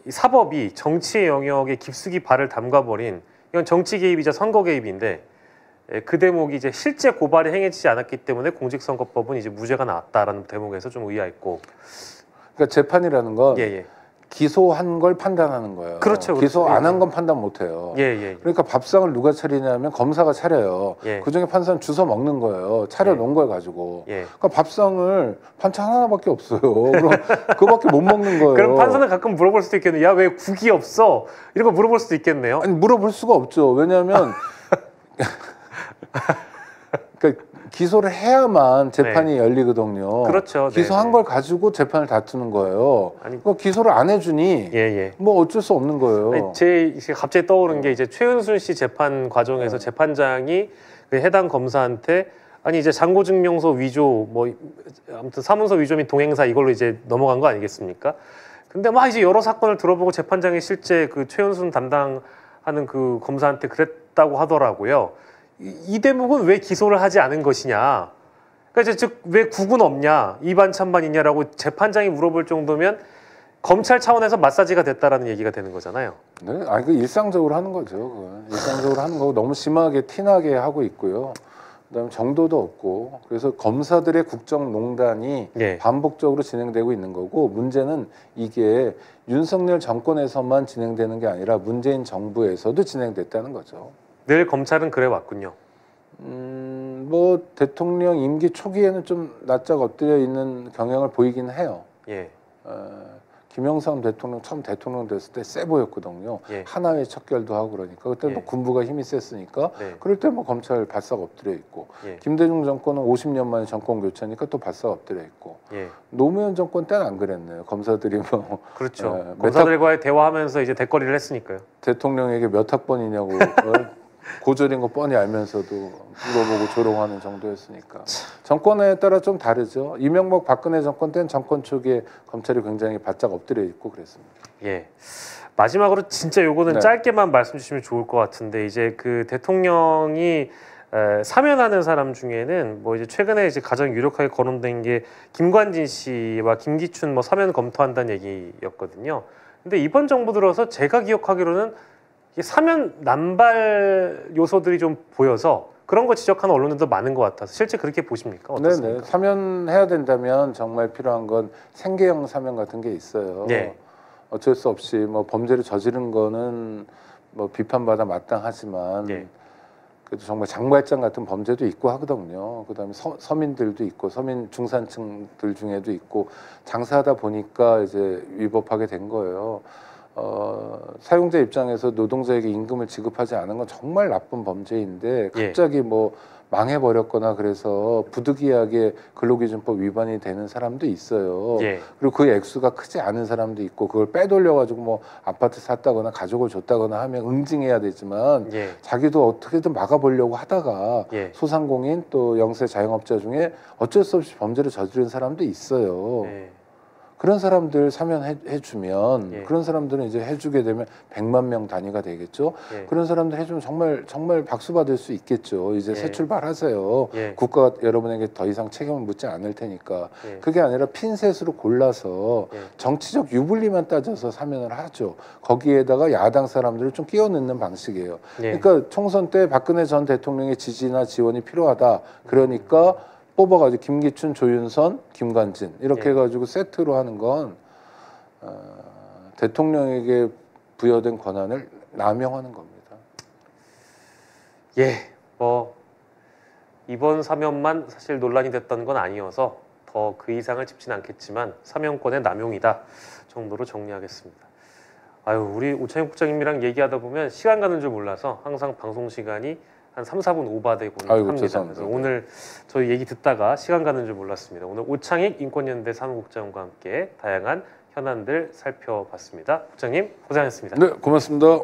Speaker 1: 사법이 정치의 영역에 깊숙이 발을 담가버린 이건 정치 개입이자 선거 개입인데 그 대목이 이제 실제 고발이 행해지지 않았기 때문에 공직선거법은 이제 무죄가 나왔다라는 대목에서 좀 의아했고.
Speaker 2: 그러니까 재판이라는 건
Speaker 1: 예, 예.
Speaker 2: 기소한 걸 판단하는 거예요.
Speaker 1: 그렇죠.
Speaker 2: 기소
Speaker 1: 그렇죠.
Speaker 2: 안 한 건 판단 못 해요.
Speaker 1: 예, 예.
Speaker 2: 그러니까 밥상을 누가 차리냐면 검사가 차려요.
Speaker 1: 예.
Speaker 2: 그중에 판사는 주워 먹는 거예요. 차려 놓은 걸 가지고.
Speaker 1: 예.
Speaker 2: 그러니까 밥상을 반찬 하나밖에 없어요. 그럼 그거밖에 못 먹는 거예요.
Speaker 1: 그럼 판사는 가끔 물어볼 수도 있겠네요. 야, 왜 국이 없어? 이런 거 물어볼 수도 있겠네요.
Speaker 2: 아니 물어볼 수가 없죠. 왜냐하면 그러니까 기소를 해야만 재판이 열리거든요.
Speaker 1: 그렇죠.
Speaker 2: 기소한
Speaker 1: 네,
Speaker 2: 걸 가지고 재판을 다투는 거예요.
Speaker 1: 아니,
Speaker 2: 그러니까 기소를 안 해주니 뭐 어쩔 수 없는 거예요.
Speaker 1: 아니, 제 갑자기 떠오른 게 이제 최은순 씨 재판 과정에서 재판장이 그 해당 검사한테 아니 이제 잔고증명서 위조 뭐 아무튼 사문서 위조 및 동행사 이걸로 이제 넘어간 거 아니겠습니까? 근데 막 이제 여러 사건을 들어보고 재판장이 실제 그 최은순 담당하는 그 검사한테 그랬다고 하더라고요. 이 대목은 왜 기소를 하지 않은 것이냐? 그러니까 이제 즉 왜 국은 없냐, 이반 찬반이냐라고 재판장이 물어볼 정도면 검찰 차원에서 마사지가 됐다라는 얘기가 되는 거잖아요.
Speaker 2: 네, 아니 그 일상적으로 하는 거죠. 그건. 일상적으로 하는 거고 너무 심하게 티나게 하고 있고요. 그다음에 정도도 없고 그래서 검사들의 국정농단이 반복적으로 진행되고 있는 거고 문제는 이게 윤석열 정권에서만 진행되는 게 아니라 문재인 정부에서도 진행됐다는 거죠.
Speaker 1: 늘 검찰은 그래 왔군요.
Speaker 2: 뭐 대통령 임기 초기에는 좀 낯짝 엎드려 있는 경향을 보이긴 해요.
Speaker 1: 예.
Speaker 2: 김영삼 대통령 처음 대통령 됐을 때 세 보였거든요.
Speaker 1: 예.
Speaker 2: 하나회 척결도 하고 그러니까 그때 뭐 군부가 힘이 셌으니까 그럴 때 뭐 검찰 바싹 엎드려 있고 김대중 정권은 50년 만에 정권 교체니까 또 바싹 엎드려 있고 노무현 정권 때는 안 그랬네요. 검사들이 뭐
Speaker 1: 그렇죠. 검사들과의 대화하면서 이제 대거리를 했으니까요.
Speaker 2: 대통령에게 몇 학번이냐고 고졸인 거 뻔히 알면서도 물어보고 조롱하는 정도였으니까 정권에 따라 좀 다르죠. 이명박 박근혜 정권 때는 정권 초기에 검찰이 굉장히 바짝 엎드려 있고 그랬습니다.
Speaker 1: 예. 마지막으로 진짜 요거는 짧게만 말씀 주시면 좋을 것 같은데 이제 그 대통령이 사면하는 사람 중에는 뭐 이제 최근에 이제 가장 유력하게 거론된 게 김관진 씨와 김기춘 뭐 사면 검토한다는 얘기였거든요. 근데 이번 정부 들어서 제가 기억하기로는 사면 남발 요소들이 좀 보여서 그런 거 지적하는 언론들도 많은 것 같아서 실제 그렇게 보십니까? 어떻습니까?
Speaker 2: 네네. 사면해야 된다면 정말 필요한 건 생계형 사면 같은 게 있어요. 어쩔 수 없이 뭐 범죄를 저지른 거는 뭐 비판받아 마땅하지만 그래도 정말 장발장 같은 범죄도 있고 하거든요. 그다음에 서민들도 있고 서민 중산층들 중에도 있고 장사하다 보니까 이제 위법하게 된 거예요. 사용자 입장에서 노동자에게 임금을 지급하지 않은 건 정말 나쁜 범죄인데 갑자기 뭐 망해버렸거나 그래서 부득이하게 근로기준법 위반이 되는 사람도 있어요. 그리고 그 액수가 크지 않은 사람도 있고 그걸 빼돌려가지고 뭐 아파트 샀다거나 가족을 줬다거나 하면 응징해야 되지만 자기도 어떻게든 막아보려고 하다가 소상공인 또 영세 자영업자 중에 어쩔 수 없이 범죄를 저지른 사람도 있어요. 그런 사람들 사면해주면 그런 사람들은 이제 해주게 되면 100만 명 단위가 되겠죠. 그런 사람들 해주면 정말 박수 받을 수 있겠죠. 이제 새 출발하세요. 국가가 여러분에게 더 이상 책임을 묻지 않을 테니까. 그게 아니라 핀셋으로 골라서 정치적 유불리만 따져서 사면을 하죠. 거기에다가 야당 사람들을 좀 끼워 넣는 방식이에요. 그러니까 총선 때 박근혜 전 대통령의 지지나 지원이 필요하다. 그러니까 뽑아가지고 김기춘, 조윤선, 김관진 이렇게 해가지고 세트로 하는 건 대통령에게 부여된 권한을 남용하는 겁니다.
Speaker 1: 뭐 이번 사면만 사실 논란이 됐던 건 아니어서 더 그 이상을 짚진 않겠지만 사면권의 남용이다 정도로 정리하겠습니다. 아유, 우리 오창익 국장님이랑 얘기하다 보면 시간 가는 줄 몰라서 항상 방송 시간이 한 3, 4분 오바되곤 합니다. 그래서 오늘 저희 얘기 듣다가 시간 가는 줄 몰랐습니다. 오늘 오창익 인권연대 사무국장과 함께 다양한 현안들 살펴봤습니다. 국장님 고생하셨습니다.
Speaker 2: 네, 고맙습니다.